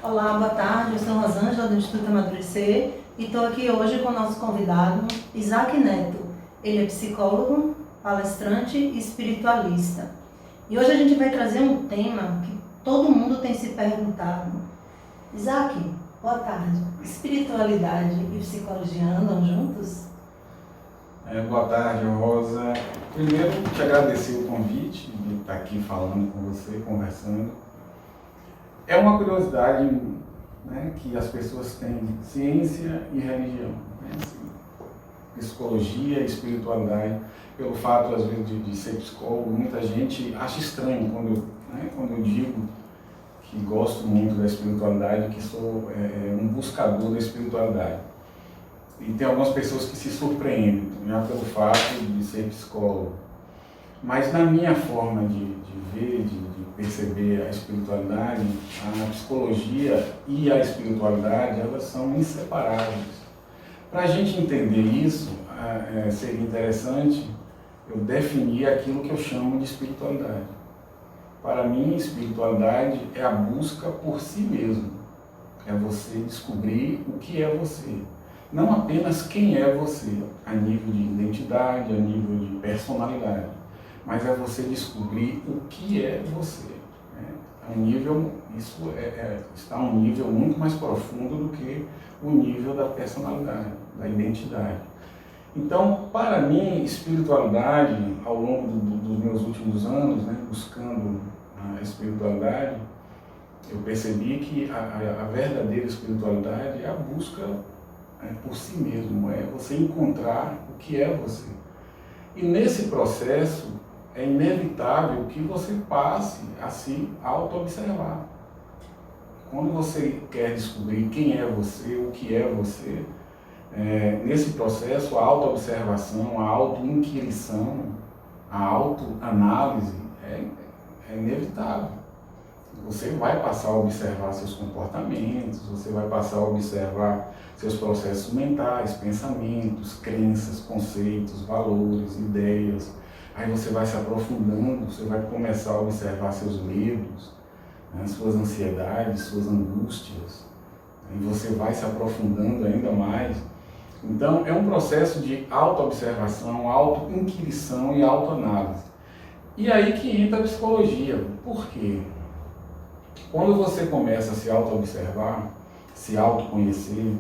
Olá, boa tarde. Eu sou Rosângela do Instituto Amadurecer e estou aqui hoje com o nosso convidado, Isaac Neto. Ele é psicólogo, palestrante e espiritualista. E hoje a gente vai trazer um tema que todo mundo tem se perguntado. Isaac, boa tarde. Espiritualidade e psicologia andam juntos? Boa tarde, Rosa. Primeiro, te agradecer o convite de estar aqui falando com você, conversando. É uma curiosidade, né, que as pessoas têm, ciência e religião, né, assim, psicologia e espiritualidade. Pelo fato, às vezes, de ser psicólogo, muita gente acha estranho quando eu digo que gosto muito da espiritualidade, que sou um buscador da espiritualidade. E tem algumas pessoas que se surpreendem, já pelo fato de ser psicólogo. Mas na minha forma de ver, de perceber a espiritualidade, a psicologia e a espiritualidade, elas são inseparáveis. Para a gente entender isso, seria interessante eu definir aquilo que eu chamo de espiritualidade. Para mim, espiritualidade é a busca por si mesmo. É você descobrir o que é você. Não apenas quem é você, a nível de identidade, a nível de personalidade, mas é você descobrir o que é você. Isso está a um nível muito mais profundo do que o nível da personalidade, da identidade. Então, para mim, espiritualidade, ao longo dos meus últimos anos, né, buscando a espiritualidade, eu percebi que a verdadeira espiritualidade é a busca por si mesmo, é você encontrar o que é você. E nesse processo é inevitável que você passe a se auto-observar. Quando você quer descobrir quem é você, o que é você, nesse processo a auto-observação, a auto-inquirição, a auto-análise é inevitável. Você vai passar a observar seus comportamentos, você vai passar a observar seus processos mentais, pensamentos, crenças, conceitos, valores, ideias. Aí você vai se aprofundando, você vai começar a observar seus medos, né, suas ansiedades, suas angústias. E você vai se aprofundando ainda mais. Então, é um processo de auto-observação, auto-inquirição e auto-análise. E aí que entra a psicologia. Por quê? Quando você começa a se auto-observar, se autoconhecer,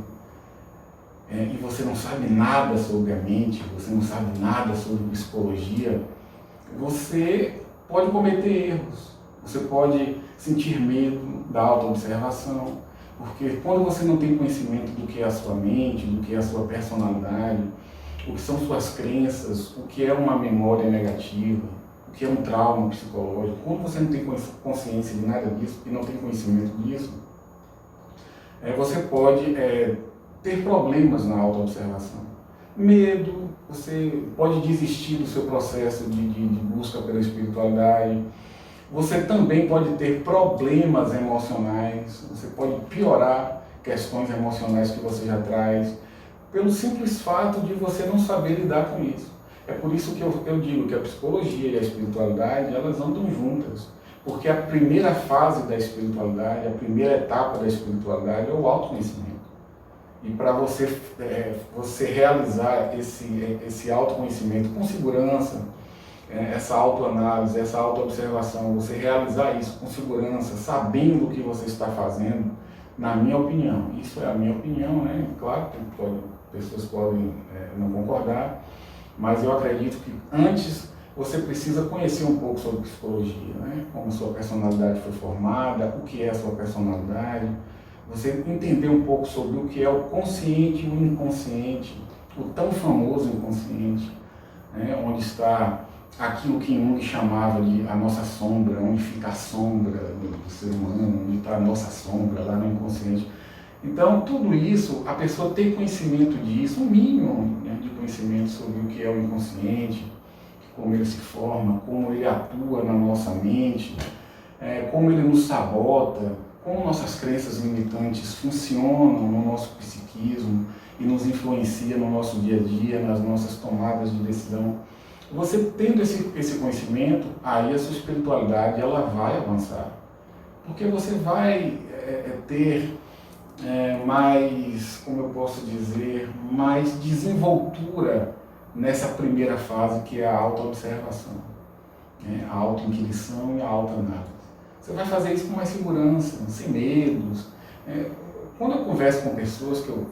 e você não sabe nada sobre a mente, você não sabe nada sobre psicologia, você pode cometer erros, você pode sentir medo da auto-observação, porque quando você não tem conhecimento do que é a sua mente, do que é a sua personalidade, o que são suas crenças, o que é uma memória negativa, o que é um trauma psicológico, quando você não tem consciência de nada disso e não tem conhecimento disso, você pode ter problemas na autoobservação. Medo, você pode desistir do seu processo de busca pela espiritualidade, você também pode ter problemas emocionais, você pode piorar questões emocionais que você já traz, pelo simples fato de você não saber lidar com isso. É por isso que eu digo que a psicologia e a espiritualidade, elas andam juntas. Porque a primeira fase da espiritualidade, a primeira etapa da espiritualidade é o autoconhecimento. E para você realizar esse autoconhecimento com segurança, essa autoanálise, essa autoobservação, você realizar isso com segurança, sabendo o que você está fazendo, na minha opinião, isso é a minha opinião, né? Claro que pessoas podem não concordar, mas eu acredito que antes você precisa conhecer um pouco sobre psicologia, né? Como sua personalidade foi formada, o que é a sua personalidade, você entender um pouco sobre o que é o consciente e o inconsciente, o tão famoso inconsciente, né? Onde está aquilo que Jung chamava de a nossa sombra, onde fica a sombra do ser humano, onde está a nossa sombra lá no inconsciente. Então, tudo isso, a pessoa tem conhecimento disso, um mínimo, né, de conhecimento sobre o que é o inconsciente, como ele se forma, como ele atua na nossa mente, como ele nos sabota, como nossas crenças limitantes funcionam no nosso psiquismo e nos influencia no nosso dia a dia, nas nossas tomadas de decisão. Você tendo esse conhecimento, aí a sua espiritualidade ela vai avançar. Porque você vai ter mais, como eu posso dizer, mais desenvoltura nessa primeira fase, que é a autoobservação, né? A autoinquisição e a autoanálise. Você vai fazer isso com mais segurança, sem medos. Quando eu converso com pessoas que eu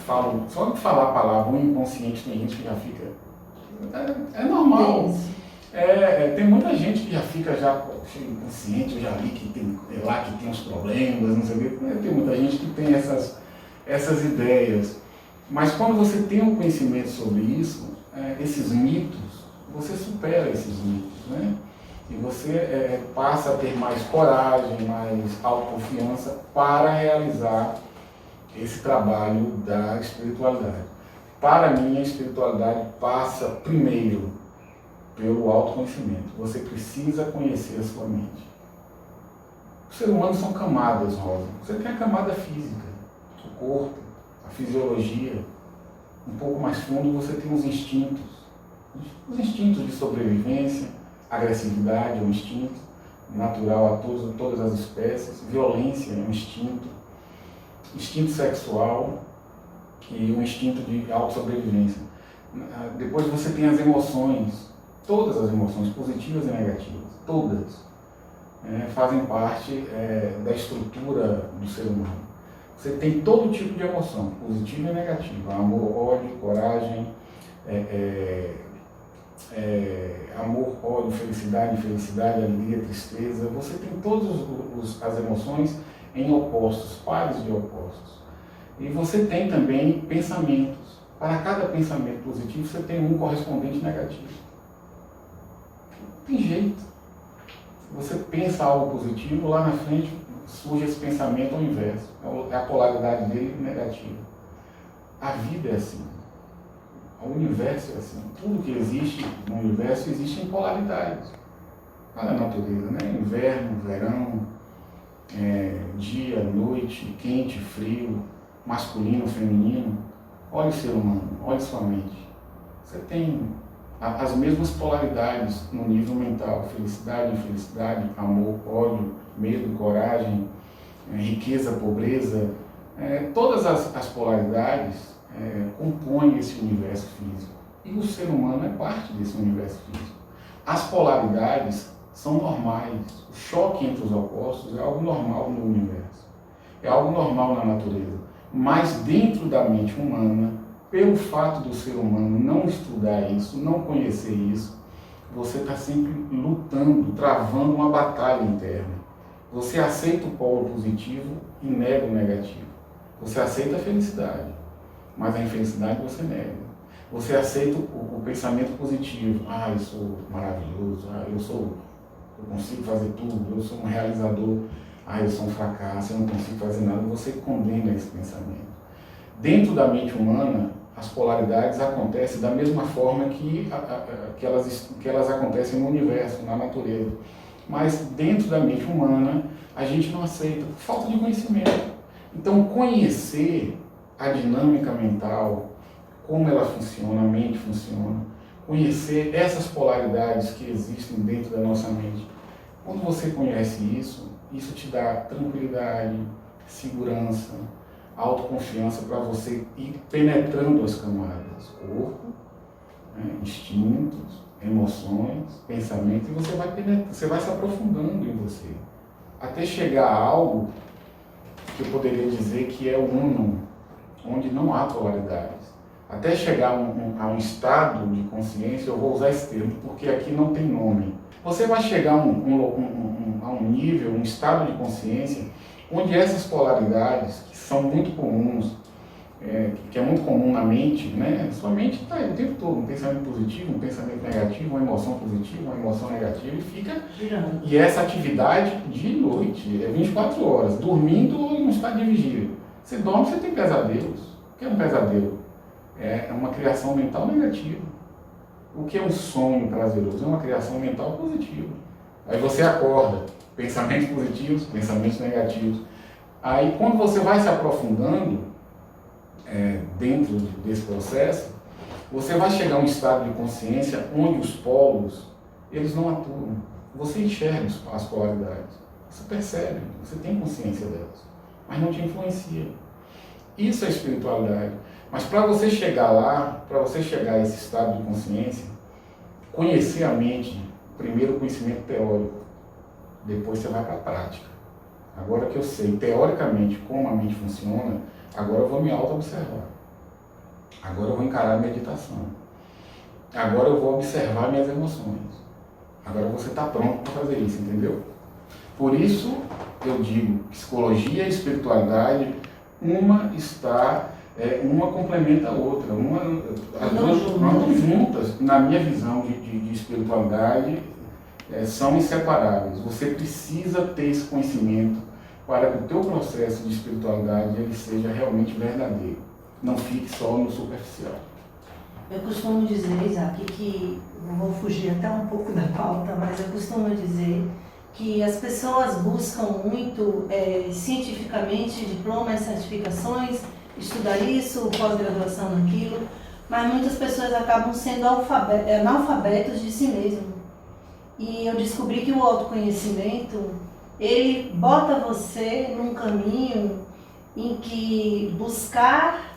falo, só de falar a palavra um inconsciente, tem gente que já fica... É normal. Tem muita gente que já fica inconsciente, eu já vi que tem lá que tem uns problemas, não sei o quê. Tem muita gente que tem essas ideias. Mas quando você tem um conhecimento sobre isso, esses mitos, você supera esses mitos, né? E você passa a ter mais coragem, mais autoconfiança para realizar esse trabalho da espiritualidade. Para mim, a espiritualidade passa primeiro pelo autoconhecimento. Você precisa conhecer a sua mente. Os seres humanos são camadas, Rosa. Você tem a camada física, o corpo, a fisiologia. Um pouco mais fundo você tem os instintos. Os instintos de sobrevivência, agressividade é um instinto natural a todas as espécies. Violência é um instinto. Instinto sexual e um instinto de autossobrevivência. Depois você tem as emoções. Todas as emoções, positivas e negativas, todas, fazem parte da estrutura do ser humano. Você tem todo tipo de emoção, positiva e negativa, amor, ódio, coragem, amor, ódio, felicidade, infelicidade, alegria, tristeza. Você tem todas as emoções em opostos, pares de opostos. E você tem também pensamentos. Para cada pensamento positivo, você tem um correspondente negativo. Tem jeito. Você pensa algo positivo, lá na frente surge esse pensamento ao inverso. É a polaridade dele negativa. A vida é assim. O universo é assim. Tudo que existe no universo existe em polaridades. Olha a natureza, né? Inverno, verão, dia, noite, quente, frio, masculino, feminino. Olha o ser humano, olha sua mente. Você tem as mesmas polaridades no nível mental, felicidade, infelicidade, amor, ódio, medo, coragem, riqueza, pobreza. Todas as polaridades compõem esse universo físico. E o ser humano é parte desse universo físico. As polaridades são normais. O choque entre os opostos é algo normal no universo. É algo normal na natureza. Mas dentro da mente humana, pelo fato do ser humano não estudar isso, não conhecer isso, você está sempre lutando, travando uma batalha interna. Você aceita o polo positivo e nega o negativo. Você aceita a felicidade, mas a infelicidade você nega. Você aceita o pensamento positivo. Eu sou maravilhoso, eu consigo fazer tudo, eu sou um realizador. Eu sou um fracasso, eu não consigo fazer nada. Você condena esse pensamento. Dentro da mente humana, as polaridades acontecem da mesma forma que elas acontecem no universo, na natureza. Mas dentro da mente humana, a gente não aceita, por falta de conhecimento. Então, conhecer a dinâmica mental, como ela funciona, a mente funciona, conhecer essas polaridades que existem dentro da nossa mente. Quando você conhece isso te dá tranquilidade, segurança, autoconfiança para você ir penetrando as camadas, corpo, instintos, emoções, pensamentos, e você vai se aprofundando em você, até chegar a algo que eu poderia dizer que é o uno, onde não há polaridades. Até chegar a um estado de consciência, eu vou usar esse termo, porque aqui não tem nome. Você vai chegar a um nível, um estado de consciência, onde essas polaridades, que são muito comuns, que é muito comum na mente, né? Sua mente está o tempo todo, um pensamento positivo, um pensamento negativo, uma emoção positiva, uma emoção negativa, e fica girando. E essa atividade de noite, 24 horas, dormindo ou em um estado de vigília. Você dorme, você tem pesadelos. O que é um pesadelo? É uma criação mental negativa. O que é um sonho prazeroso? É uma criação mental positiva. Aí você acorda, pensamentos positivos, pensamentos negativos. Aí quando você vai se aprofundando dentro desse processo, você vai chegar a um estado de consciência onde os polos, eles não atuam. Você enxerga as polaridades. Você percebe, você tem consciência delas, mas não te influencia. Isso é espiritualidade. Mas para você chegar lá, para você chegar a esse estado de consciência, conhecer a mente, primeiro o conhecimento teórico, depois você vai para a prática. Agora que eu sei teoricamente como a mente funciona, agora eu vou me auto-observar. Agora eu vou encarar a meditação. Agora eu vou observar minhas emoções. Agora você está pronto para fazer isso, entendeu? Por isso eu digo, psicologia e espiritualidade, uma complementa a outra. As duas andam juntas. Na minha visão de espiritualidade, são inseparáveis. Você precisa ter esse conhecimento para que o teu processo de espiritualidade ele seja realmente verdadeiro. Não fique só no superficial. Eu costumo dizer, Isaac, que vou fugir até um pouco da pauta, mas eu costumo dizer que as pessoas buscam muito cientificamente diplomas, certificações, estudar isso, pós-graduação naquilo, mas muitas pessoas acabam sendo analfabetos de si mesmo. E eu descobri que o autoconhecimento, ele bota você num caminho em que buscar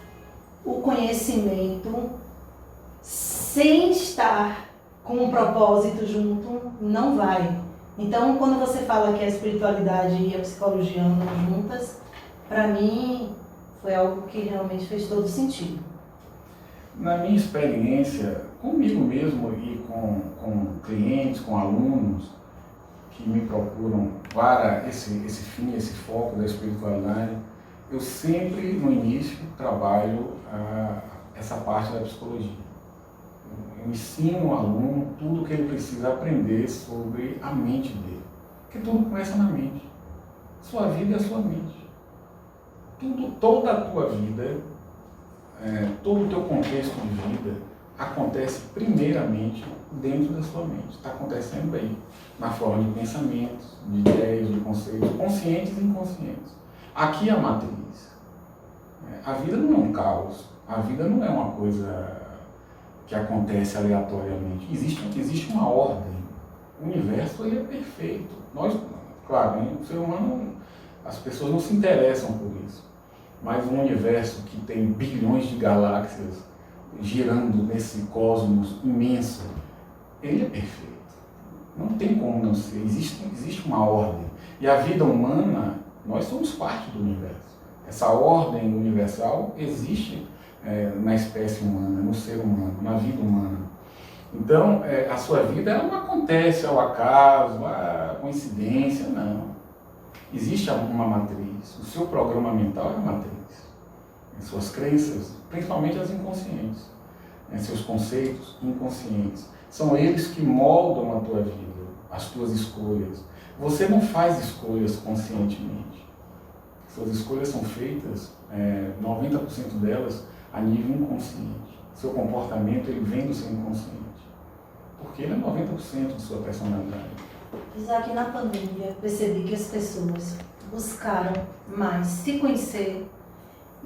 o conhecimento sem estar com um propósito junto não vai. Então, quando você fala que a espiritualidade e a psicologia andam juntas, para mim foi algo que realmente fez todo sentido. Na minha experiência, comigo mesmo e com clientes, com alunos que me procuram para esse fim, esse foco da espiritualidade, eu sempre, no início, trabalho essa parte da psicologia. Eu ensino o aluno tudo o que ele precisa aprender sobre a mente dele. Porque tudo começa na mente. Sua vida é a sua mente. Toda a tua vida, todo o teu contexto de vida acontece primeiramente dentro da sua mente. Está acontecendo aí, na forma de pensamentos, de ideias, de conceitos, conscientes e inconscientes. Aqui é a matriz. A vida não é um caos. A vida não é uma coisa que acontece aleatoriamente. Existe uma ordem. O universo ele é perfeito. Nós, claro, o ser humano, as pessoas não se interessam por isso. Mas um universo que tem bilhões de galáxias girando nesse cosmos imenso, ele é perfeito. Não tem como não ser. Existe uma ordem. E a vida humana, nós somos parte do universo. Essa ordem universal existe na espécie humana, no ser humano, na vida humana. Então, a sua vida ela não acontece ao acaso, à coincidência, não. Existe uma matriz. O seu programa mental é uma matriz. As suas crenças, principalmente as inconscientes. Seus conceitos inconscientes. São eles que moldam a tua vida, as tuas escolhas. Você não faz escolhas conscientemente. Suas escolhas são feitas, 90% delas, a nível inconsciente. Seu comportamento ele vem do seu inconsciente. Porque ele é 90% de sua personalidade. Isaac, na pandemia, eu percebi que as pessoas buscaram mais se conhecer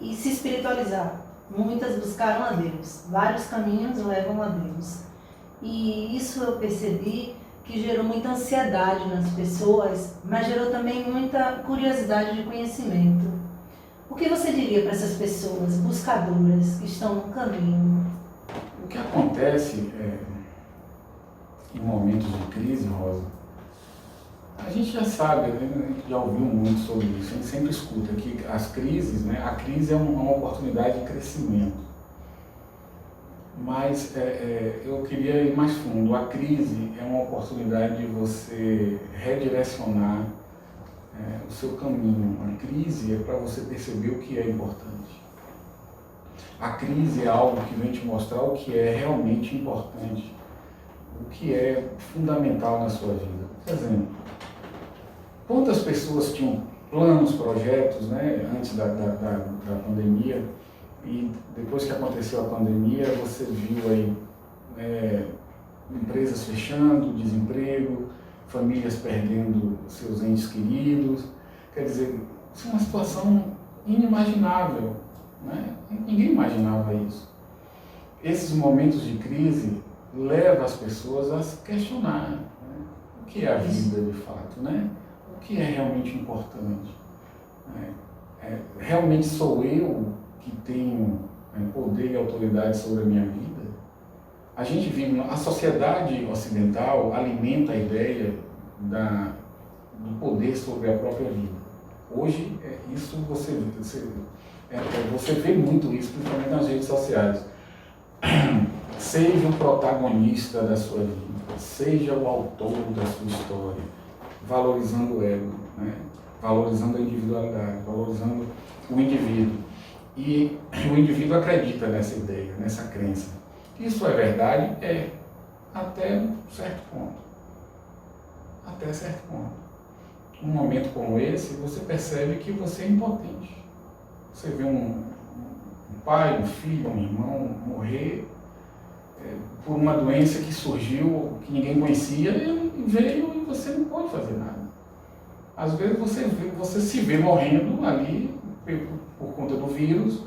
e se espiritualizar. Muitas buscaram a Deus. Vários caminhos levam a Deus. E isso eu percebi que gerou muita ansiedade nas pessoas, mas gerou também muita curiosidade de conhecimento. O que você diria para essas pessoas buscadoras que estão no caminho? O que acontece em momentos de crise, Rosa, a gente já sabe, né? A gente já ouviu muito sobre isso, a gente sempre escuta que as crises, né? A crise é uma oportunidade de crescimento. Mas eu queria ir mais fundo. A crise é uma oportunidade de você redirecionar o seu caminho. A crise é para você perceber o que é importante. A crise é algo que vem te mostrar o que é realmente importante, o que é fundamental na sua vida. Por exemplo, quantas pessoas tinham planos, projetos, né, antes da pandemia, e depois que aconteceu a pandemia, você viu aí empresas fechando, desemprego, famílias perdendo seus entes queridos. Quer dizer, isso é uma situação inimaginável, né? Ninguém imaginava isso. Esses momentos de crise levam as pessoas a se questionar, né? O que é a vida de fato, né? o que é realmente importante? Realmente sou eu que tenho poder e autoridade sobre a minha vida? A gente vive, a sociedade ocidental alimenta a ideia do poder sobre a própria vida. Hoje, isso você vê muito isso, principalmente nas redes sociais. Seja o protagonista da sua vida, seja o autor da sua história, valorizando o ego, né? Valorizando a individualidade, valorizando o indivíduo. E o indivíduo acredita nessa ideia, nessa crença. Isso é verdade? Até certo ponto. Até certo ponto. Num momento como esse, você percebe que você é impotente. Você vê um pai, um filho, um irmão morrer por uma doença que surgiu, que ninguém conhecia, e veio e você não pode fazer nada. Às vezes você se vê morrendo ali por conta do vírus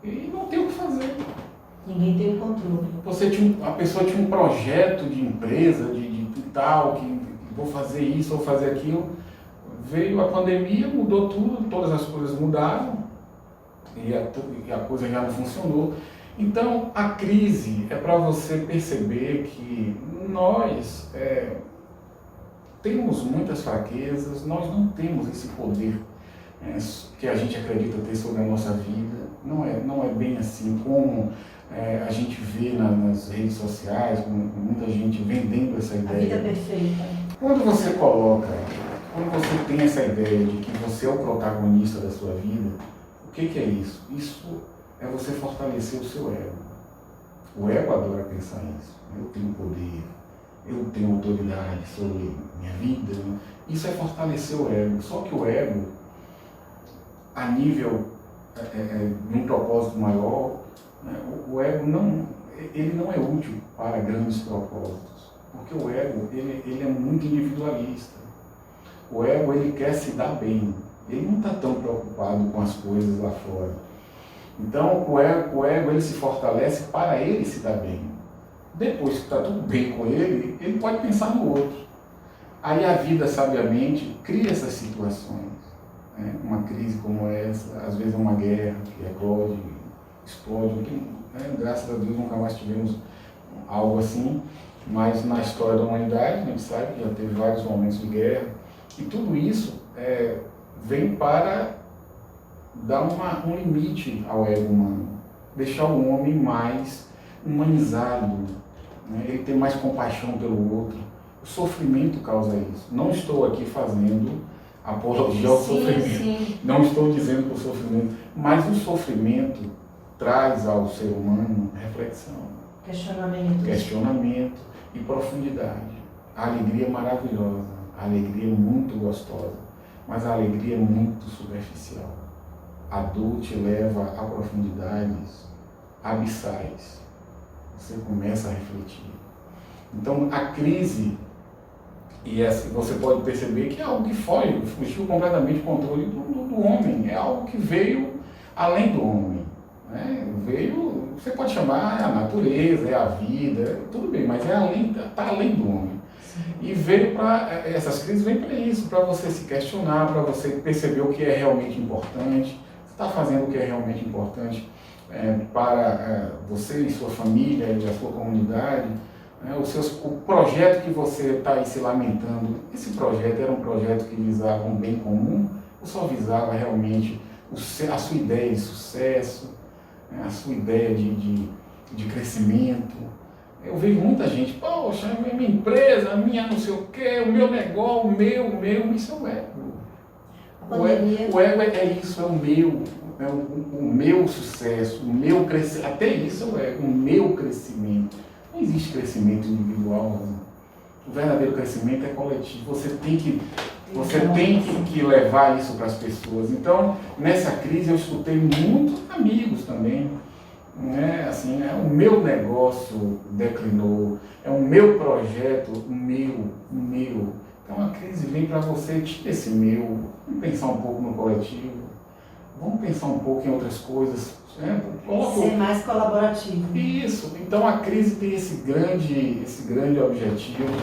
e não tem o que fazer. Ninguém tem o controle. A pessoa tinha um projeto de empresa, de tal, que vou fazer isso, vou fazer aquilo. Veio a pandemia, mudou tudo, todas as coisas mudaram e a coisa já não funcionou. Então, a crise é para você perceber que nós temos muitas fraquezas, nós não temos esse poder que a gente acredita ter sobre a nossa vida. Não é bem assim como a gente vê nas redes sociais, com muita gente vendendo essa ideia. A vida perfeita. Quando você tem essa ideia de que você é o protagonista da sua vida, o que é isso? Isso é você fortalecer o seu ego. O ego adora pensar nisso. Eu tenho poder, eu tenho autoridade sobre minha vida. Isso é fortalecer o ego. Só que o ego, a nível de um propósito maior, né, o ego não é útil para grandes propósitos. Porque o ego ele é muito individualista. O ego ele quer se dar bem. Ele não está tão preocupado com as coisas lá fora. Então o ego ele se fortalece para ele se dar bem. Depois que está tudo bem com ele, ele pode pensar no outro. Aí a vida sabiamente cria essas situações. Né? Uma crise como essa, às vezes é uma guerra que eclode, explode. Graças a Deus nunca mais tivemos algo assim. Mas na história da humanidade, a gente sabe que já teve vários momentos de guerra. E tudo isso vem para dar um limite ao ego humano, deixar o homem mais humanizado, né? Ele ter mais compaixão pelo outro. O sofrimento causa isso. Não estou aqui fazendo apologia ao sofrimento. Sim. Não estou dizendo que o sofrimento, mas o sofrimento traz ao ser humano reflexão, questionamento e profundidade. A alegria é maravilhosa, a alegria é muito gostosa, mas a alegria é muito superficial. A dor te leva a profundidades abissais. Você começa a refletir. Então, a crise, você pode perceber que é algo que fugiu completamente do controle do homem. É algo que veio além do homem. Né? Você pode chamar a natureza, a vida, tudo bem, mas está além do homem. E essas crises vêm para isso, para você se questionar, para você perceber o que é realmente importante. Você está fazendo o que é realmente importante para você e sua família e a sua comunidade. O projeto que você está aí se lamentando, esse projeto era um projeto que visava um bem comum ou só visava realmente a sua ideia de sucesso, a sua ideia de crescimento? Eu vejo muita gente, poxa, a minha empresa, a minha não sei o quê, o meu negócio, o meu, isso é o ego. O ego é isso, é o meu, o meu sucesso, o meu crescimento, até isso é o ego, o meu crescimento. Não existe crescimento individual, não. O verdadeiro crescimento é coletivo, você tem que levar isso para as pessoas. Então, nessa crise eu escutei muitos amigos também, assim, o meu negócio declinou, é o meu projeto, o meu. Então a crise vem para você, tira esse meu, vamos pensar um pouco no coletivo, vamos pensar um pouco em outras coisas. Ser mais colaborativo. Isso. Então a crise tem esse grande objetivo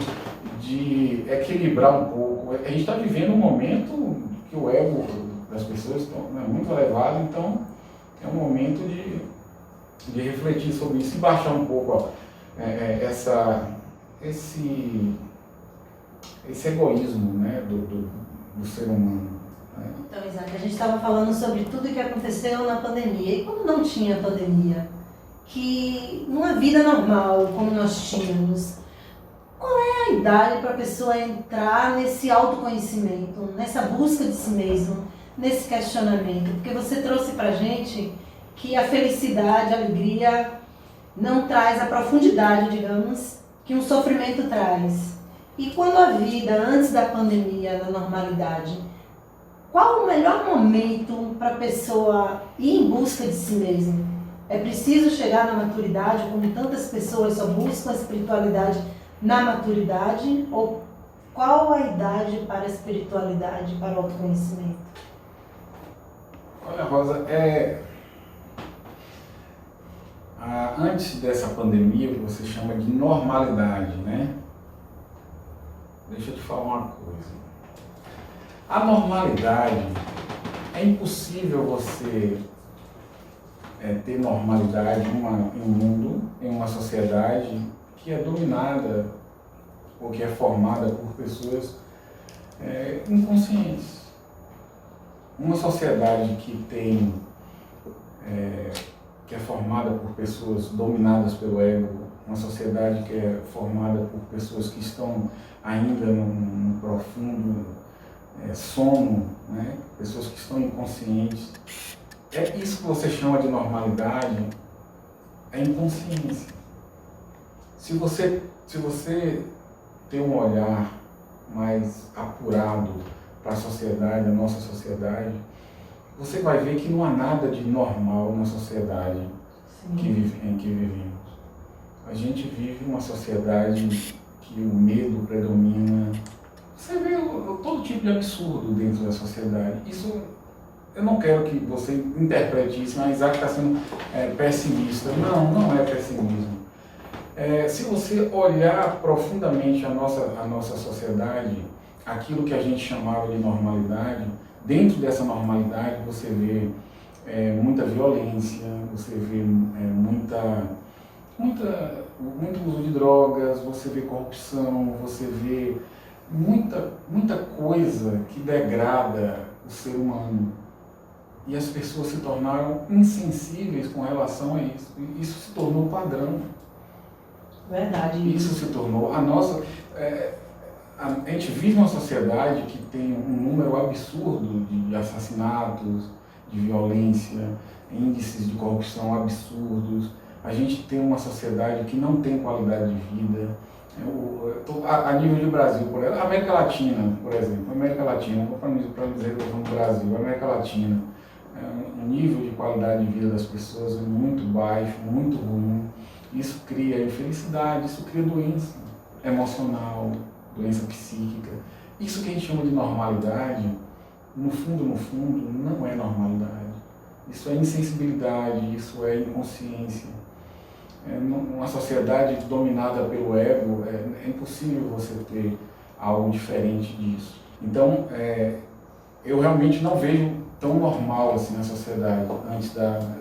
de equilibrar um pouco. A gente está vivendo um momento que o ego das pessoas está muito elevado, então é um momento de refletir sobre isso e baixar um pouco esse egoísmo, né, do ser humano. Né? Então, Isaac, a gente estava falando sobre tudo o que aconteceu na pandemia. E quando não tinha pandemia, que numa vida normal, como nós tínhamos, qual é a idade para a pessoa entrar nesse autoconhecimento, nessa busca de si mesmo, nesse questionamento? Porque você trouxe para a gente que a felicidade, a alegria não traz a profundidade, digamos, que um sofrimento traz. E quando a vida, antes da pandemia, na normalidade, qual o melhor momento para a pessoa ir em busca de si mesma? É preciso chegar na maturidade, como tantas pessoas só buscam a espiritualidade na maturidade? Ou qual a idade para a espiritualidade, para o autoconhecimento? Olha, Rosa, antes dessa pandemia, que você chama de normalidade, né? Deixa eu te falar uma coisa. A normalidade, é impossível você ter normalidade em um mundo, em uma sociedade que é dominada ou que é formada por pessoas inconscientes. Uma sociedade que é formada por pessoas dominadas pelo ego, uma sociedade que é formada por pessoas que estão ainda num profundo sono, né? Pessoas que estão inconscientes. É isso que você chama de normalidade, é inconsciência. Se você tem um olhar mais apurado para a sociedade, a nossa sociedade, você vai ver que não há nada de normal na sociedade em que vivemos. A gente vive uma sociedade que o medo predomina. Você vê todo tipo de absurdo dentro da sociedade. Isso, eu não quero que você interprete isso, mas Isaac está sendo pessimista. Não é pessimismo. Se você olhar profundamente a nossa sociedade, aquilo que a gente chamava de normalidade, dentro dessa normalidade você vê muita violência, você vê muito uso de drogas, você vê corrupção, você vê muita coisa que degrada o ser humano. E as pessoas se tornaram insensíveis com relação a isso. E isso se tornou padrão. Verdade. Isso se tornou a nossa... a gente vive uma sociedade que tem um número absurdo de assassinatos, de violência, índices de corrupção absurdos. A gente tem uma sociedade que não tem qualidade de vida. A nível de Brasil, por exemplo, América Latina, por exemplo, América Latina, para dizer que eu estou no Brasil, América Latina, o nível de qualidade de vida das pessoas é muito baixo, muito ruim. Isso cria infelicidade, isso cria doença emocional, doença psíquica. Isso que a gente chama de normalidade, no fundo, não é normalidade. Isso é insensibilidade, isso é inconsciência. Numa sociedade dominada pelo ego, é impossível você ter algo diferente disso. Então, eu realmente não vejo tão normal assim na sociedade.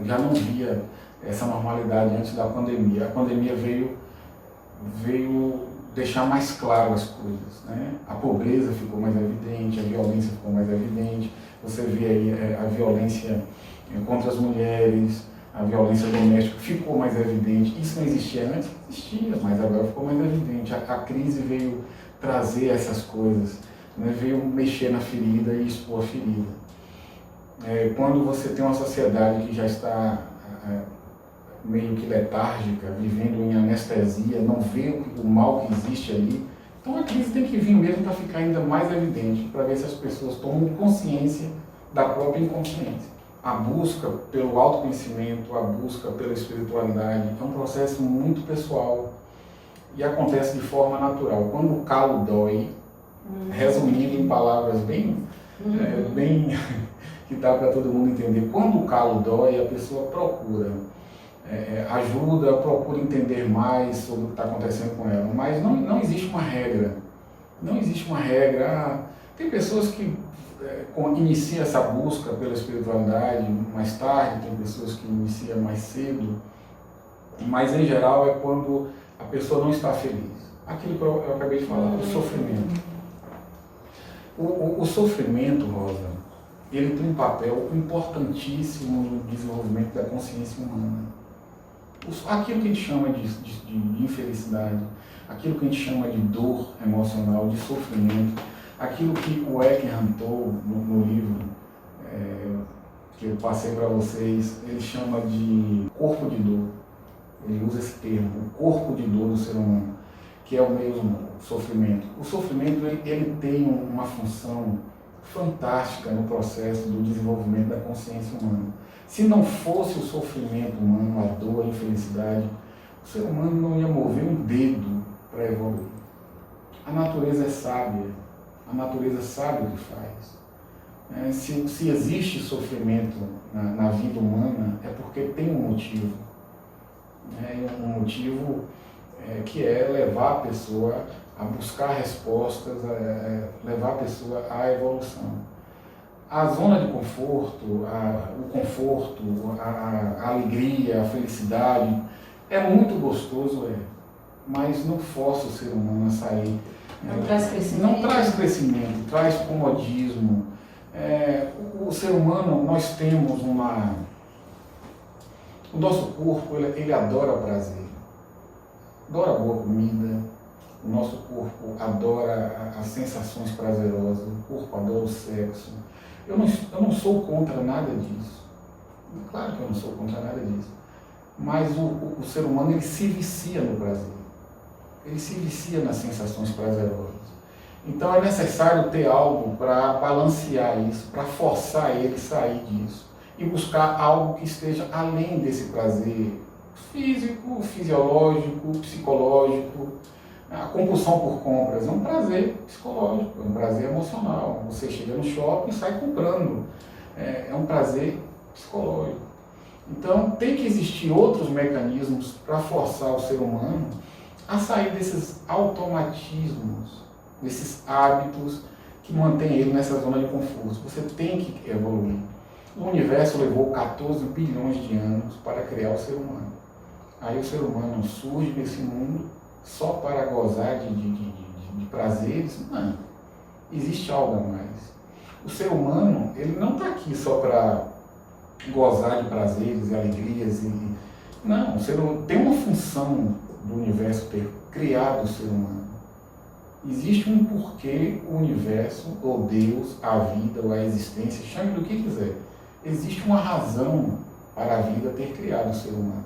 Já não via essa normalidade antes da pandemia. A pandemia veio deixar mais claro as coisas, né? A pobreza ficou mais evidente, a violência ficou mais evidente. Você vê aí a violência contra as mulheres, a violência doméstica ficou mais evidente. Isso não existia antes? Existia, mas agora ficou mais evidente. A crise veio trazer essas coisas, né? Veio mexer na ferida e expor a ferida. Quando você tem uma sociedade que já está meio que letárgica, vivendo em anestesia, não vê o mal que existe ali, então a crise tem que vir mesmo para ficar ainda mais evidente, para ver se as pessoas tomam consciência da própria inconsciência. A busca pelo autoconhecimento, a busca pela espiritualidade é um processo muito pessoal e acontece de forma natural. Quando o calo dói, resumindo em palavras bem que dá para todo mundo entender. Quando o calo dói, a pessoa procura ajuda, procura entender mais sobre o que está acontecendo com ela. Mas não existe uma regra. Não existe uma regra. Tem pessoas que iniciam essa busca pela espiritualidade mais tarde, tem pessoas que iniciam mais cedo, mas em geral é quando a pessoa não está feliz. Aquilo que eu acabei de falar, o sofrimento. O sofrimento, Rosa, ele tem um papel importantíssimo no desenvolvimento da consciência humana. Aquilo que a gente chama de infelicidade, aquilo que a gente chama de dor emocional, de sofrimento, aquilo que o Eckhart Tolle, no livro que eu passei para vocês, ele chama de corpo de dor. Ele usa esse termo, o corpo de dor do ser humano, que é o mesmo sofrimento. O sofrimento ele tem uma função fantástica no processo do desenvolvimento da consciência humana. Se não fosse o sofrimento humano, a dor, a infelicidade, o ser humano não ia mover um dedo para evoluir. A natureza é sábia, a natureza sabe o que faz. Se existe sofrimento na vida humana, é porque tem um motivo. Um motivo que é levar a pessoa a buscar respostas, levar a pessoa à evolução. A zona de conforto, o conforto, a alegria, a felicidade, é muito gostoso, mas não força o ser humano a sair. Não traz crescimento. Não traz crescimento, traz comodismo. O ser humano, nós temos o nosso corpo, ele adora prazer, adora boa comida, o nosso corpo adora as sensações prazerosas, o corpo adora o sexo. Eu não sou contra nada disso. Claro que eu não sou contra nada disso. Mas o ser humano, ele se vicia no prazer. Ele se vicia nas sensações prazerosas. Então é necessário ter algo para balancear isso, para forçar ele a sair disso. E buscar algo que esteja além desse prazer físico, fisiológico, psicológico. A compulsão por compras é um prazer psicológico, é um prazer emocional. Você chega no shopping e sai comprando. É um prazer psicológico. Então tem que existir outros mecanismos para forçar o ser humano a sair desses automatismos, desses hábitos que mantêm ele nessa zona de conforto. Você tem que evoluir. O universo levou 14 bilhões de anos para criar o ser humano. Aí o ser humano surge nesse mundo só para gozar de prazeres? Não. Existe algo a mais. O ser humano, ele não está aqui só para gozar de prazeres e alegrias. Não, o ser humano tem uma função do universo ter criado o ser humano. Existe um porquê o universo, ou Deus, a vida, ou a existência, chame do que quiser. Existe uma razão para a vida ter criado o ser humano.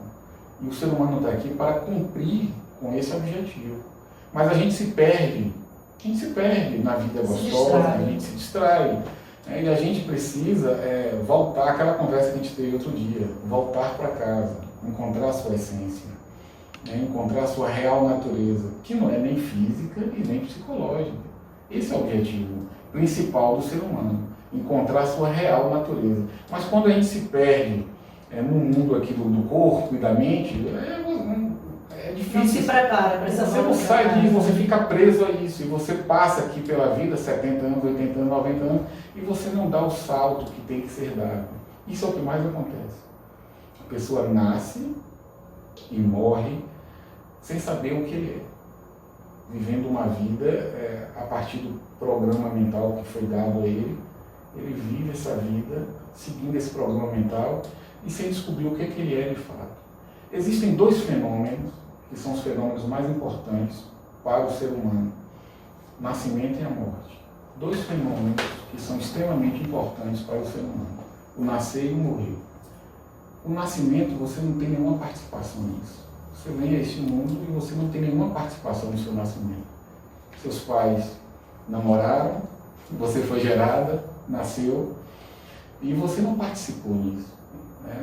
E o ser humano está aqui para cumprir com esse objetivo. Mas a gente se perde na vida gostosa, a gente se distrai. E a gente precisa voltar àquela conversa que a gente teve outro dia, voltar para casa, encontrar a sua essência, encontrar a sua real natureza, que não é nem física e nem psicológica. Esse é o objetivo principal do ser humano, encontrar a sua real natureza. Mas quando a gente se perde no mundo aqui do corpo e da mente, é difícil. Não se prepara para essa Você não sai disso, você fica preso a isso. E você passa aqui pela vida, 70 anos, 80 anos, 90 anos, e você não dá o salto que tem que ser dado. Isso é o que mais acontece. A pessoa nasce e morre sem saber o que ele é. Vivendo uma vida a partir do programa mental que foi dado a ele. Ele vive essa vida seguindo esse programa mental e sem descobrir o que ele é de fato. Existem dois fenômenos que são os fenômenos mais importantes para o ser humano: o nascimento e a morte. Dois fenômenos que são extremamente importantes para o ser humano: o nascer e o morrer. O nascimento, você não tem nenhuma participação nisso. Você vem a este mundo e você não tem nenhuma participação no seu nascimento. Seus pais namoraram, você foi gerada, nasceu, e você não participou nisso.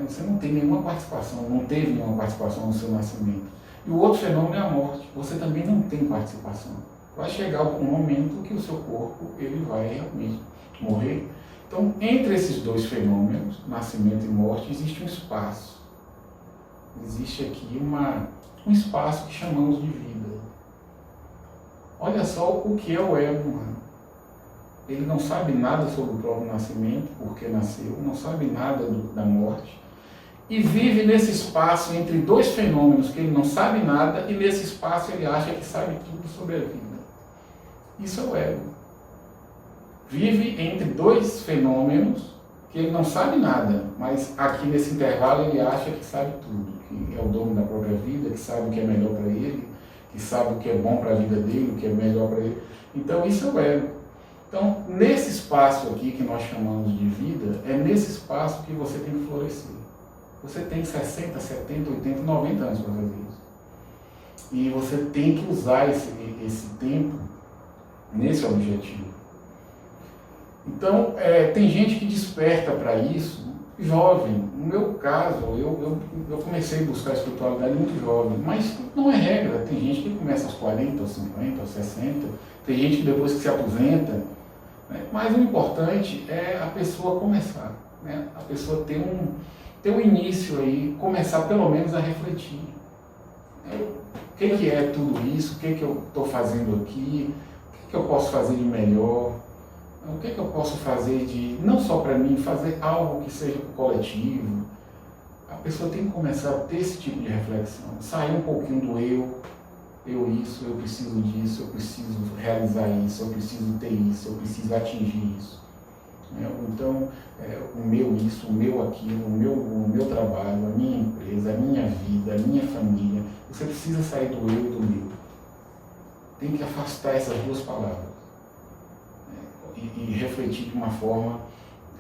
Você não tem nenhuma participação, não teve nenhuma participação no seu nascimento. E o outro fenômeno é a morte. Você também não tem participação. Vai chegar um momento que o seu corpo ele vai realmente morrer. Então, entre esses dois fenômenos, nascimento e morte, existe um espaço. Existe aqui um espaço que chamamos de vida. Olha só o que é o ego humano. Ele não sabe nada sobre o próprio nascimento, porque nasceu, não sabe nada da morte, e vive nesse espaço entre dois fenômenos que ele não sabe nada, e nesse espaço ele acha que sabe tudo sobre a vida. Isso é o ego. Vive entre dois fenômenos que ele não sabe nada, mas aqui nesse intervalo ele acha que sabe tudo, que é o dono da própria vida, que sabe o que é melhor para ele, que sabe o que é bom para a vida dele, o que é melhor para ele. Então isso é o ego. Então, nesse espaço aqui que nós chamamos de vida, é nesse espaço que você tem que florescer. Você tem 60, 70, 80, 90 anos para fazer isso. E você tem que usar esse tempo nesse objetivo. Então, tem gente que desperta para isso jovem. No meu caso, eu comecei a buscar a espiritualidade muito jovem, mas não é regra. Tem gente que começa aos 40, aos 50, aos 60, tem gente que depois que se aposenta, né? Mas o importante é a pessoa começar, né? A pessoa ter um início aí, começar pelo menos a refletir. O que é tudo isso? O que eu estou fazendo aqui? O que eu posso fazer de melhor? O que eu posso fazer não só para mim, fazer algo que seja coletivo? A pessoa tem que começar a ter esse tipo de reflexão, sair um pouquinho do eu isso, eu preciso disso, eu preciso realizar isso, eu preciso ter isso, eu preciso atingir isso. Então, o meu isso, o meu aquilo, o meu trabalho, a minha empresa, a minha vida, a minha família, você precisa sair do eu e do meu. Tem que afastar essas duas palavras. E refletir de uma forma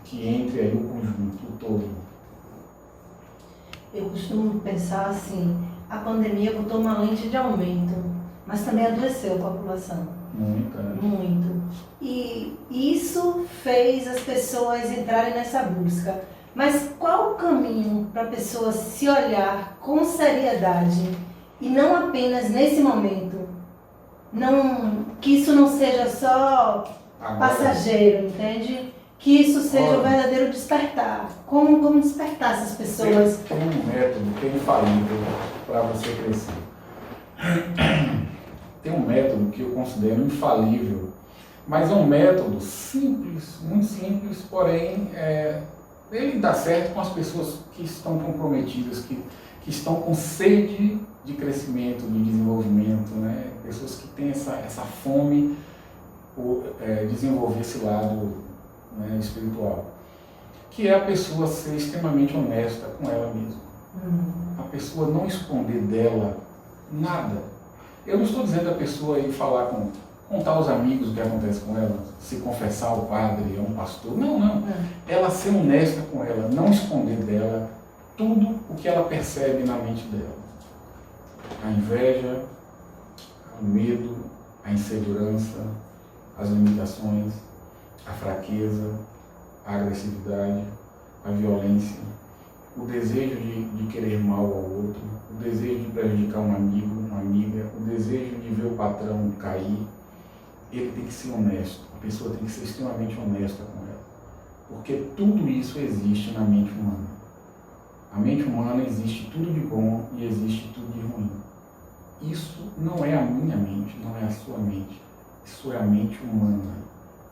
que entre aí o conjunto, o todo. Eu costumo pensar assim, a pandemia botou uma lente de aumento, mas também adoeceu a população. Muito. E isso fez as pessoas entrarem nessa busca. Mas qual o caminho para a pessoa se olhar com seriedade e não apenas nesse momento? Que isso não seja só passageiro, entende? Que isso seja o verdadeiro despertar. Como despertar essas pessoas? Tem um método que é infalível para você crescer. Tem um método que eu considero infalível, mas é um método simples, muito simples, porém ele dá certo com as pessoas que estão comprometidas, que estão com sede de crescimento, de desenvolvimento, né? Pessoas que têm essa fome por desenvolver esse lado, né, espiritual, que é a pessoa ser extremamente honesta com ela mesma. A pessoa não esconder dela nada. Eu não estou dizendo a pessoa ir falar contar aos amigos o que acontece com ela, se confessar ao padre, a um pastor. Não. Ela ser honesta com ela, não esconder dela tudo o que ela percebe na mente dela. A inveja, o medo, a insegurança, as limitações, a fraqueza, a agressividade, a violência, o desejo de querer mal ao outro, o desejo de prejudicar um amigo, uma amiga, o desejo de ver o patrão cair. Ele tem que ser honesto, a pessoa tem que ser extremamente honesta com ela, porque tudo isso existe na mente humana. A mente humana existe tudo de bom e existe tudo de ruim. Isso não é a minha mente, não é a sua mente, isso é a mente humana,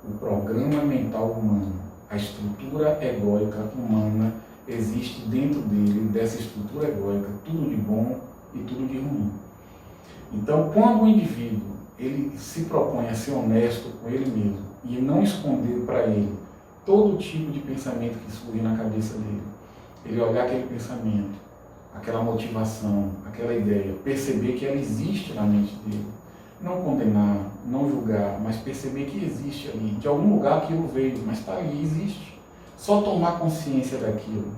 o programa mental humano, a estrutura egóica humana. Existe dentro dele, dessa estrutura egóica, tudo de bom e tudo de ruim. Então, quando o indivíduo ele se propõe a ser honesto com ele mesmo e não esconder para ele todo tipo de pensamento que surge na cabeça dele, ele olhar aquele pensamento, aquela motivação, aquela ideia, perceber que ela existe na mente dele, não condenar, não julgar, mas perceber que existe ali, de algum lugar aquilo veio, mas está ali, existe. Só tomar consciência daquilo,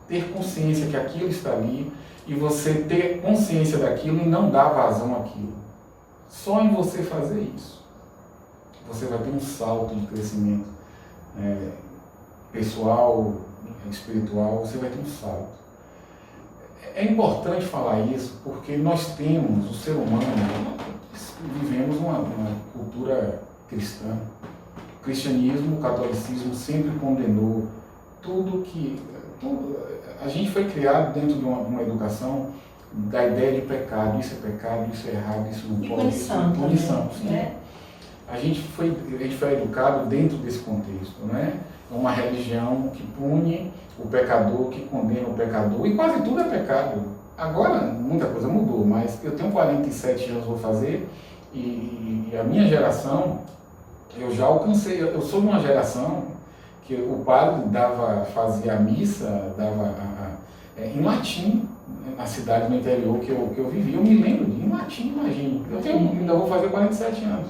ter consciência que aquilo está ali e você ter consciência daquilo e não dar vazão àquilo. Só em você fazer isso, você vai ter um salto de crescimento pessoal, espiritual, você vai ter um salto. É importante falar isso porque nós temos, o ser humano, vivemos uma cultura cristã, cristianismo, o catolicismo sempre condenou tudo que... a gente foi criado dentro de uma educação da ideia de pecado, isso é pecado, isso é errado, isso não pode, punição, isso é punição, sim. Né? A gente foi educado dentro desse contexto, né? É uma religião que pune o pecador, que condena o pecador, e quase tudo é pecado. Agora, muita coisa mudou, mas eu tenho 47 anos, vou fazer, e a minha geração, eu já alcancei, eu sou de uma geração que o padre fazia a missa, em latim, na cidade, no interior que eu vivi, eu me lembro em latim, imagino. Ainda vou fazer 47 anos.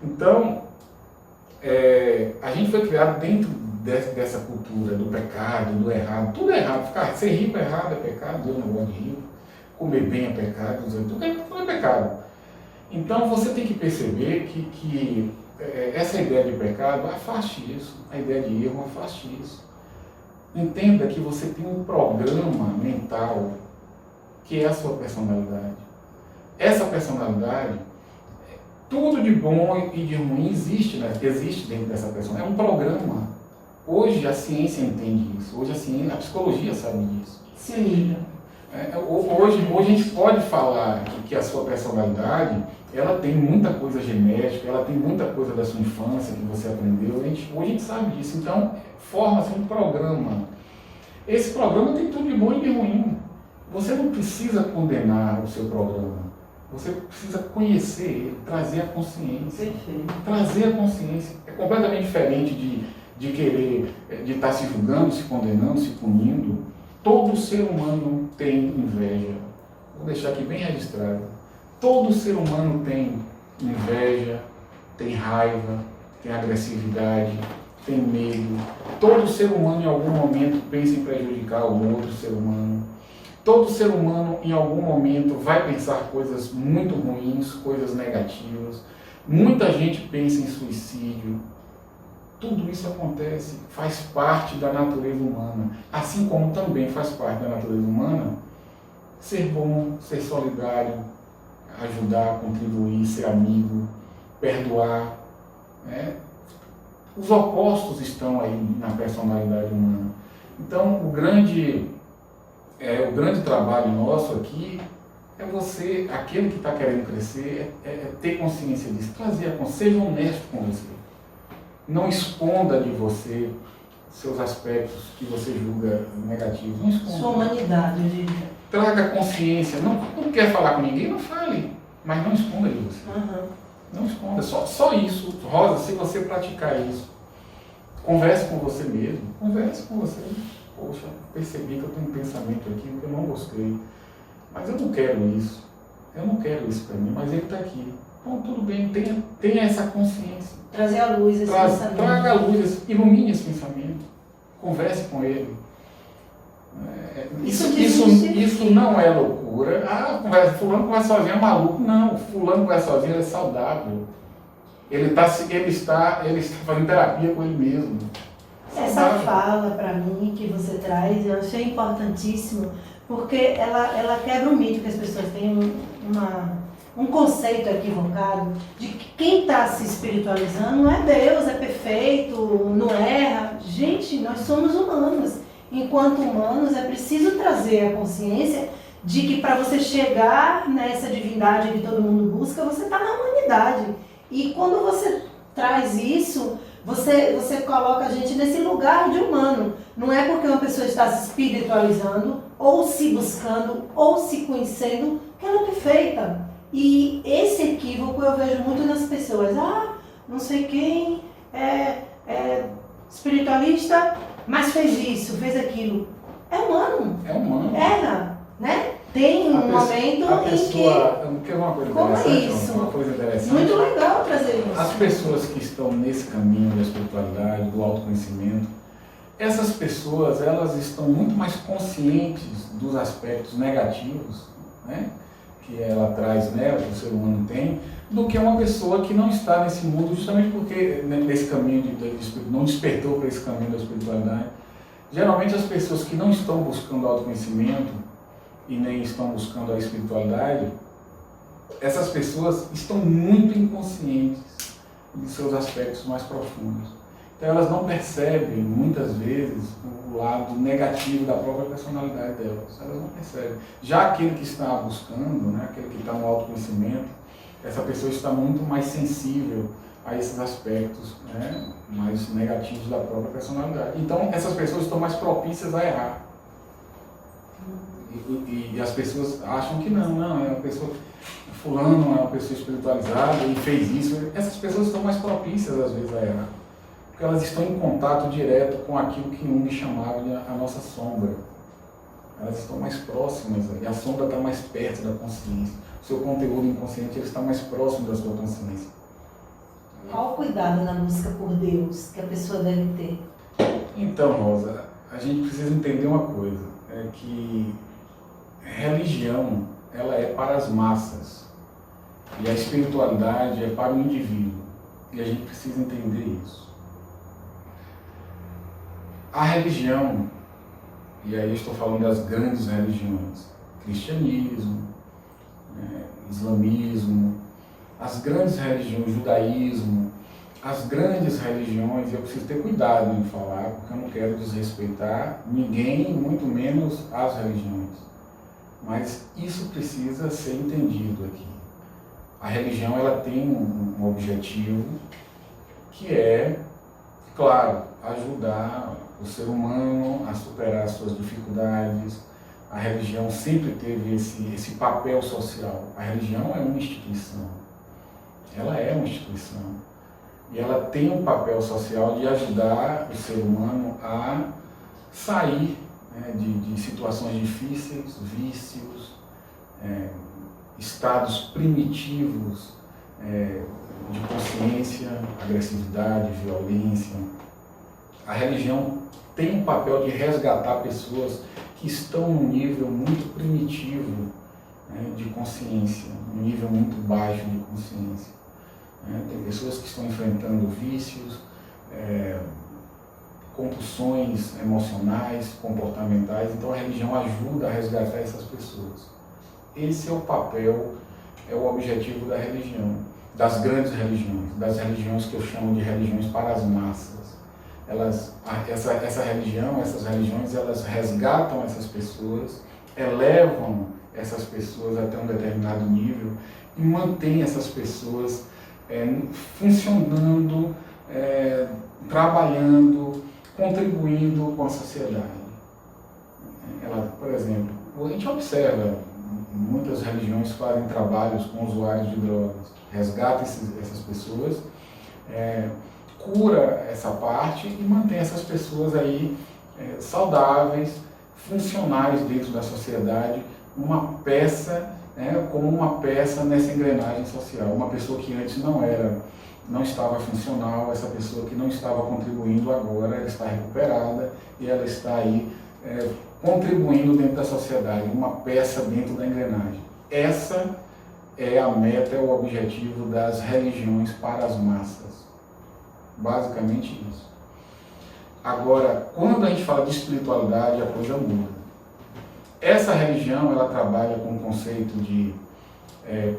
Então, a gente foi criado dentro dessa cultura do pecado, do errado. Tudo é errado. Ser rico é errado, é pecado. Deus não gosta de rico. Comer bem é pecado. Tudo é pecado. Então, você tem que perceber que essa ideia de pecado, afaste isso. A ideia de erro, afaste isso. Entenda que você tem um programa mental que é a sua personalidade. Essa personalidade, tudo de bom e de ruim existe dentro dessa personalidade. É um programa. Hoje a ciência entende isso. Hoje a psicologia sabe disso. Sim. Hoje a gente pode falar que a sua personalidade, ela tem muita coisa genética, ela tem muita coisa da sua infância que você aprendeu. Hoje a gente sabe disso. Então, forma-se um programa. Esse programa tem tudo de bom e de ruim. Você não precisa condenar o seu programa. Você precisa conhecer ele, trazer a consciência. Perfeito. Trazer a consciência. É completamente diferente de querer, de estar se julgando, se condenando, se punindo. Todo ser humano tem inveja. Vou deixar aqui bem registrado. Todo ser humano tem inveja, tem raiva, tem agressividade, tem medo. Todo ser humano em algum momento pensa em prejudicar o outro ser humano. Todo ser humano em algum momento vai pensar coisas muito ruins, coisas negativas. Muita gente pensa em suicídio. Tudo isso acontece, faz parte da natureza humana. Assim como também faz parte da natureza humana ser bom, ser solidário, ajudar, contribuir, ser amigo, perdoar. Né? Os opostos estão aí na personalidade humana. Então, o grande trabalho nosso aqui é você, aquele que está querendo crescer, é ter consciência disso, trazer a consciência, seja honesto com você. Não esconda de você seus aspectos que você julga negativos. Não esconda. Sua humanidade, eu diria. Traga consciência. Não quer falar com ninguém, não fale. Mas não esconda de você. Uhum. Não esconda. Só isso. Rosa, se você praticar isso, converse com você mesmo. Converse com você. Poxa, percebi que eu tenho um pensamento aqui que eu não gostei. Mas eu não quero isso. Eu não quero isso para mim, mas ele está aqui. Então, tudo bem, tenha essa consciência. Trazer à luz esse pensamento. Traga à luz, ilumine esse pensamento. Converse com ele. Isso não é loucura. Fulano conversa sozinho é maluco. Não, fulano conversa sozinho é saudável. Ele está fazendo terapia com ele mesmo. Essa fala para mim que você traz, eu achei importantíssimo, porque ela quebra um mito que as pessoas têm um conceito equivocado de que quem está se espiritualizando não é Deus, é perfeito, não erra. Gente, nós somos humanos. Enquanto humanos, é preciso trazer a consciência de que para você chegar nessa divindade que todo mundo busca, você está na humanidade. E quando você traz isso, você coloca a gente nesse lugar de humano. Não é porque uma pessoa está se espiritualizando, ou se buscando, ou se conhecendo, que ela é perfeita. E esse equívoco eu vejo muito nas pessoas. Não sei quem é espiritualista, mas fez isso, fez aquilo. É humano. É humano. Erra, né? Tem um momento em que... Como é isso? Uma coisa interessante. Muito legal trazer isso. As pessoas que estão nesse caminho da espiritualidade, do autoconhecimento, essas pessoas, elas estão muito mais conscientes dos aspectos negativos, né, que ela traz nela, que o ser humano tem, do que uma pessoa que não está nesse mundo, justamente porque nesse caminho não despertou para esse caminho da espiritualidade. Geralmente as pessoas que não estão buscando autoconhecimento e nem estão buscando a espiritualidade, essas pessoas estão muito inconscientes. e de seus aspectos mais profundos. Então elas não percebem, muitas vezes, o lado negativo da própria personalidade delas. Elas não percebem. Já aquele que está buscando, né, aquele que está no autoconhecimento, essa pessoa está muito mais sensível a esses aspectos, né, mais negativos da própria personalidade. Então essas pessoas estão mais propícias a errar. E as pessoas acham que não, é uma pessoa, fulano é uma pessoa espiritualizada e fez isso. Essas pessoas estão mais propícias às vezes a errar. Porque elas estão em contato direto com aquilo que Jung chamava de a nossa sombra. Elas estão mais próximas, e a sombra está mais perto da consciência. O seu conteúdo inconsciente ele está mais próximo da sua consciência. Qual o cuidado na busca por Deus que a pessoa deve ter? Então, Rosa, a gente precisa entender uma coisa, é que religião ela é para as massas e a espiritualidade é para o indivíduo. E a gente precisa entender isso. A religião, e aí eu estou falando das grandes religiões, cristianismo, islamismo, as grandes religiões, judaísmo, as grandes religiões, eu preciso ter cuidado em falar, porque eu não quero desrespeitar ninguém, muito menos as religiões. Mas isso precisa ser entendido aqui. A religião ela tem um objetivo que é, claro, ajudar o ser humano a superar as suas dificuldades. A religião sempre teve esse papel social. A religião é uma instituição. Ela é uma instituição. E ela tem um papel social de ajudar o ser humano a sair, né, de situações difíceis, vícios, estados primitivos de consciência, agressividade, violência. A religião tem um papel de resgatar pessoas que estão num nível muito primitivo, né, de consciência, um nível muito baixo de consciência. Tem pessoas que estão enfrentando vícios, compulsões emocionais, comportamentais, então a religião ajuda a resgatar essas pessoas. Esse é o papel, é o objetivo da religião, das grandes religiões, das religiões que eu chamo de religiões para as massas. Essa religião, essas religiões, elas resgatam essas pessoas, elevam essas pessoas até um determinado nível e mantêm essas pessoas funcionando, trabalhando, contribuindo com a sociedade. Por exemplo, a gente observa, muitas religiões fazem trabalhos com usuários de drogas, resgatam essas pessoas, cura essa parte e mantém essas pessoas aí saudáveis, funcionais dentro da sociedade, uma peça, como uma peça nessa engrenagem social. Uma pessoa que antes não estava funcional, essa pessoa que não estava contribuindo agora, ela está recuperada e ela está aí contribuindo dentro da sociedade, uma peça dentro da engrenagem. Essa é a meta, é o objetivo das religiões para as massas. Basicamente isso. Agora, quando a gente fala de espiritualidade, a coisa muda. Essa religião, ela trabalha com o conceito de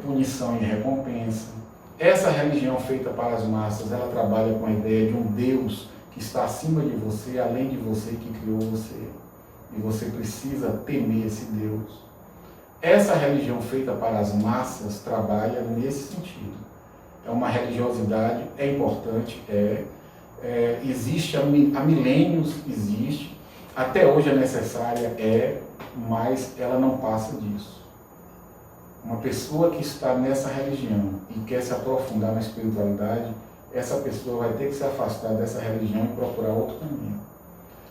punição e recompensa. Essa religião feita para as massas, ela trabalha com a ideia de um Deus que está acima de você, além de você, que criou você. E você precisa temer esse Deus. Essa religião feita para as massas trabalha nesse sentido. É uma religiosidade, é importante, existe há milênios, existe, até hoje é necessária, mas ela não passa disso. Uma pessoa que está nessa religião e quer se aprofundar na espiritualidade, essa pessoa vai ter que se afastar dessa religião e procurar outro caminho.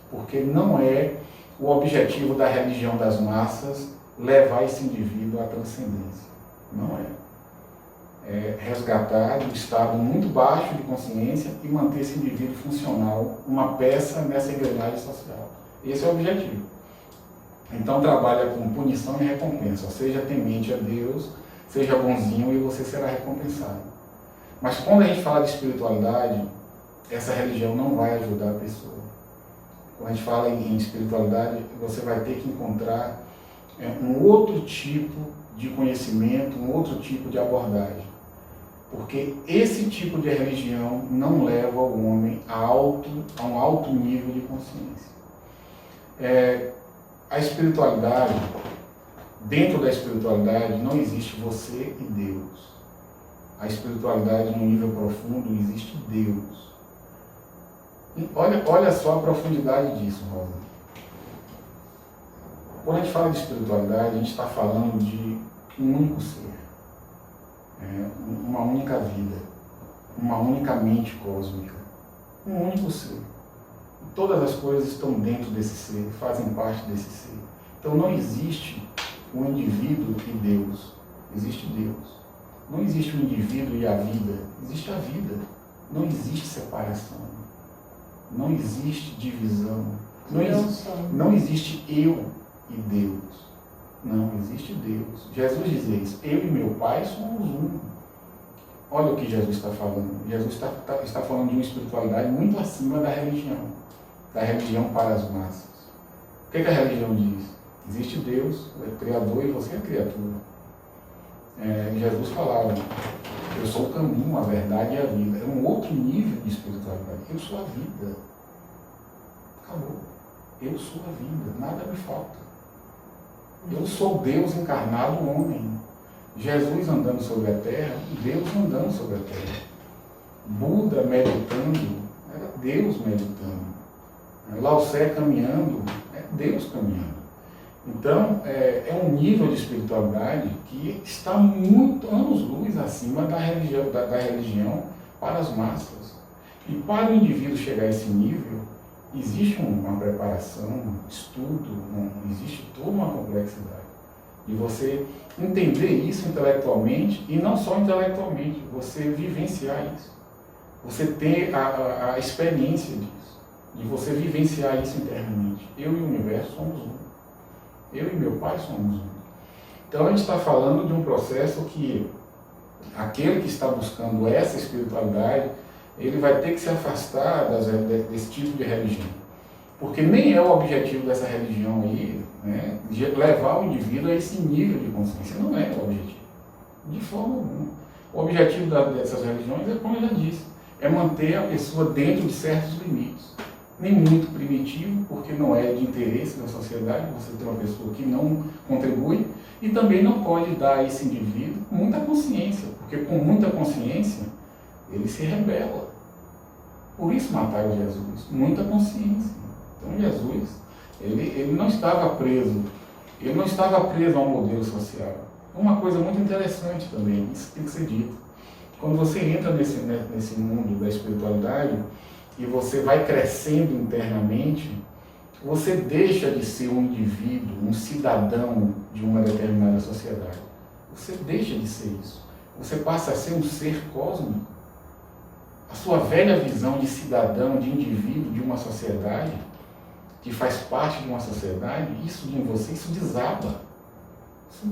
Porque não é o objetivo da religião das massas levar esse indivíduo à transcendência. Não é. É resgatar do estado muito baixo de consciência e manter esse indivíduo funcional, uma peça nessa engrenagem social. Esse é o objetivo. Então trabalha com punição e recompensa, seja temente a Deus, seja bonzinho e você será recompensado. Mas quando a gente fala de espiritualidade, essa religião não vai ajudar a pessoa. Quando a gente fala em espiritualidade, você vai ter que encontrar um outro tipo de conhecimento, um outro tipo de abordagem. Porque esse tipo de religião não leva o homem a um alto nível de consciência. A espiritualidade, dentro da espiritualidade, não existe você e Deus. A espiritualidade, num nível profundo, existe Deus. E olha só a profundidade disso, Rosa. Quando a gente fala de espiritualidade, a gente está falando de um único ser, uma única vida, uma única mente cósmica, um único ser. Todas as coisas estão dentro desse ser, fazem parte desse ser. Então não existe o indivíduo e Deus, existe Deus. Não existe o indivíduo e a vida, existe a vida. Não existe separação, não existe divisão, não existe eu e Deus. Não, existe Deus. Jesus dizia isso, eu e meu Pai somos um. Olha o que Jesus está falando. Jesus está falando de uma espiritualidade muito acima da religião para as massas. O que a religião diz? Existe Deus, é Criador e você é criatura. Jesus falava, eu sou o caminho, a verdade e a vida. É um outro nível de espiritualidade. Eu sou a vida. Acabou. Eu sou a vida, nada me falta. Eu sou Deus encarnado homem. Jesus andando sobre a terra, Deus andando sobre a terra. Buda meditando, era Deus meditando. Lao Tse caminhando, é Deus caminhando. Então, é um nível de espiritualidade que está muito anos-luz acima da religião para as massas. E para o indivíduo chegar a esse nível, existe uma preparação, um estudo, existe toda uma complexidade. E você entender isso intelectualmente, e não só intelectualmente, você vivenciar isso. Você ter a experiência disso, de você vivenciar isso internamente. Eu e o universo somos um. Eu e meu Pai somos um. Então a gente está falando de um processo que aquele que está buscando essa espiritualidade, ele vai ter que se afastar desse tipo de religião. Porque nem é o objetivo dessa religião aí, né, de levar o indivíduo a esse nível de consciência. Não é o objetivo. De forma alguma. O objetivo dessas religiões é, como eu já disse, é manter a pessoa dentro de certos limites. Nem muito primitivo, porque não é de interesse da sociedade, você tem uma pessoa que não contribui, e também não pode dar a esse indivíduo muita consciência, porque com muita consciência ele se rebela. Por isso mataram Jesus, muita consciência. Então Jesus, ele não estava preso, a um modelo social. Uma coisa muito interessante também, isso tem que ser dito. Quando você entra nesse mundo da espiritualidade, e você vai crescendo internamente, você deixa de ser um indivíduo, um cidadão de uma determinada sociedade. Você deixa de ser isso. Você passa a ser um ser cósmico. A sua velha visão de cidadão, de indivíduo, de uma sociedade, que faz parte de uma sociedade, isso em você, isso desaba.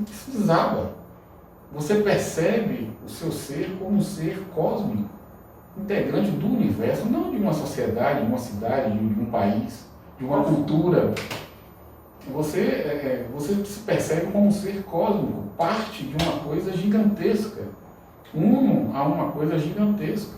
Isso desaba. Você percebe o seu ser como um ser cósmico, integrante do universo, não de uma sociedade, de uma cidade, de um país, de uma cultura. Você se percebe como um ser cósmico, parte de uma coisa gigantesca, uno a uma coisa gigantesca.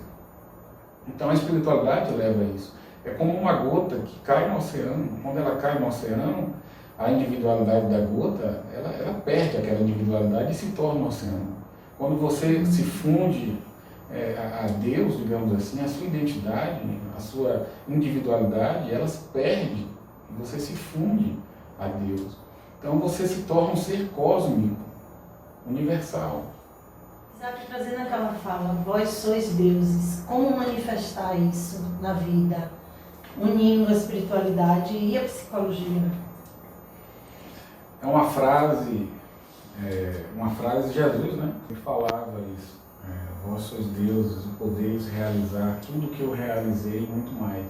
Então a espiritualidade leva a isso. É como uma gota que cai no oceano. Quando ela cai no oceano, a individualidade da gota, ela perde aquela individualidade e se torna um oceano. Quando você se funde a Deus, digamos assim, a sua identidade, a sua individualidade, elas perdem e você se funde a Deus. Então você se torna um ser cósmico, universal. Isaac, trazendo aquela fala, vós sois deuses, como manifestar isso na vida, unindo a espiritualidade e a psicologia? É uma frase de Jesus, né? Ele falava isso. Vós sois deuses e podeis realizar tudo o que eu realizei e muito mais.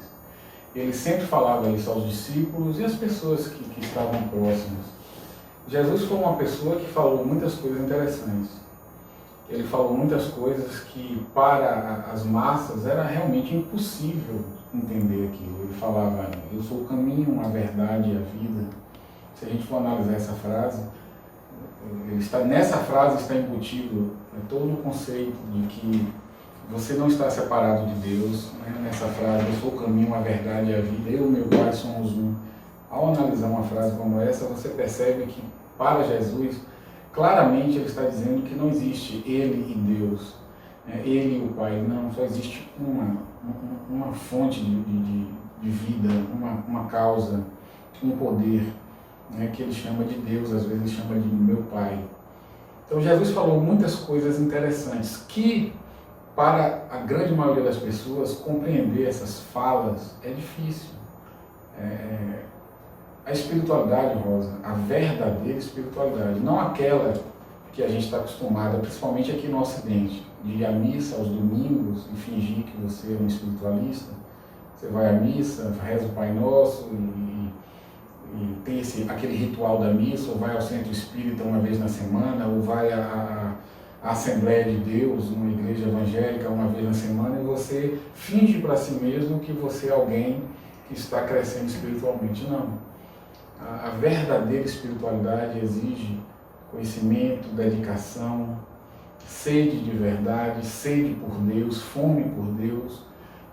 Ele sempre falava isso aos discípulos e às pessoas que estavam próximas. Jesus foi uma pessoa que falou muitas coisas interessantes. Ele falou muitas coisas que para as massas era realmente impossível entender aquilo. Ele falava, eu sou o caminho, a verdade e a vida. Se a gente for analisar essa frase, Nessa frase está embutido todo o conceito de que você não está separado de Deus, né? Nessa frase, eu sou o caminho, a verdade e a vida, eu e meu Pai somos um. Ao analisar uma frase como essa, você percebe que, para Jesus, claramente ele está dizendo que não existe ele e Deus, ele e o Pai, não, só existe uma fonte de vida, uma causa, um poder, né, que ele chama de Deus, às vezes ele chama de meu Pai. Então Jesus falou muitas coisas interessantes que, para a grande maioria das pessoas, compreender essas falas é difícil. A espiritualidade, Rosa, a verdadeira espiritualidade, não aquela que a gente está acostumada, principalmente aqui no Ocidente, de ir à missa aos domingos e fingir que você é um espiritualista. Você vai à missa, reza o Pai Nosso e tem aquele ritual da missa, ou vai ao centro espírita uma vez na semana, ou vai à Assembleia de Deus, numa igreja evangélica, uma vez na semana, e você finge para si mesmo que você é alguém que está crescendo espiritualmente. Não. A verdadeira espiritualidade exige conhecimento, dedicação, sede de verdade, sede por Deus, fome por Deus.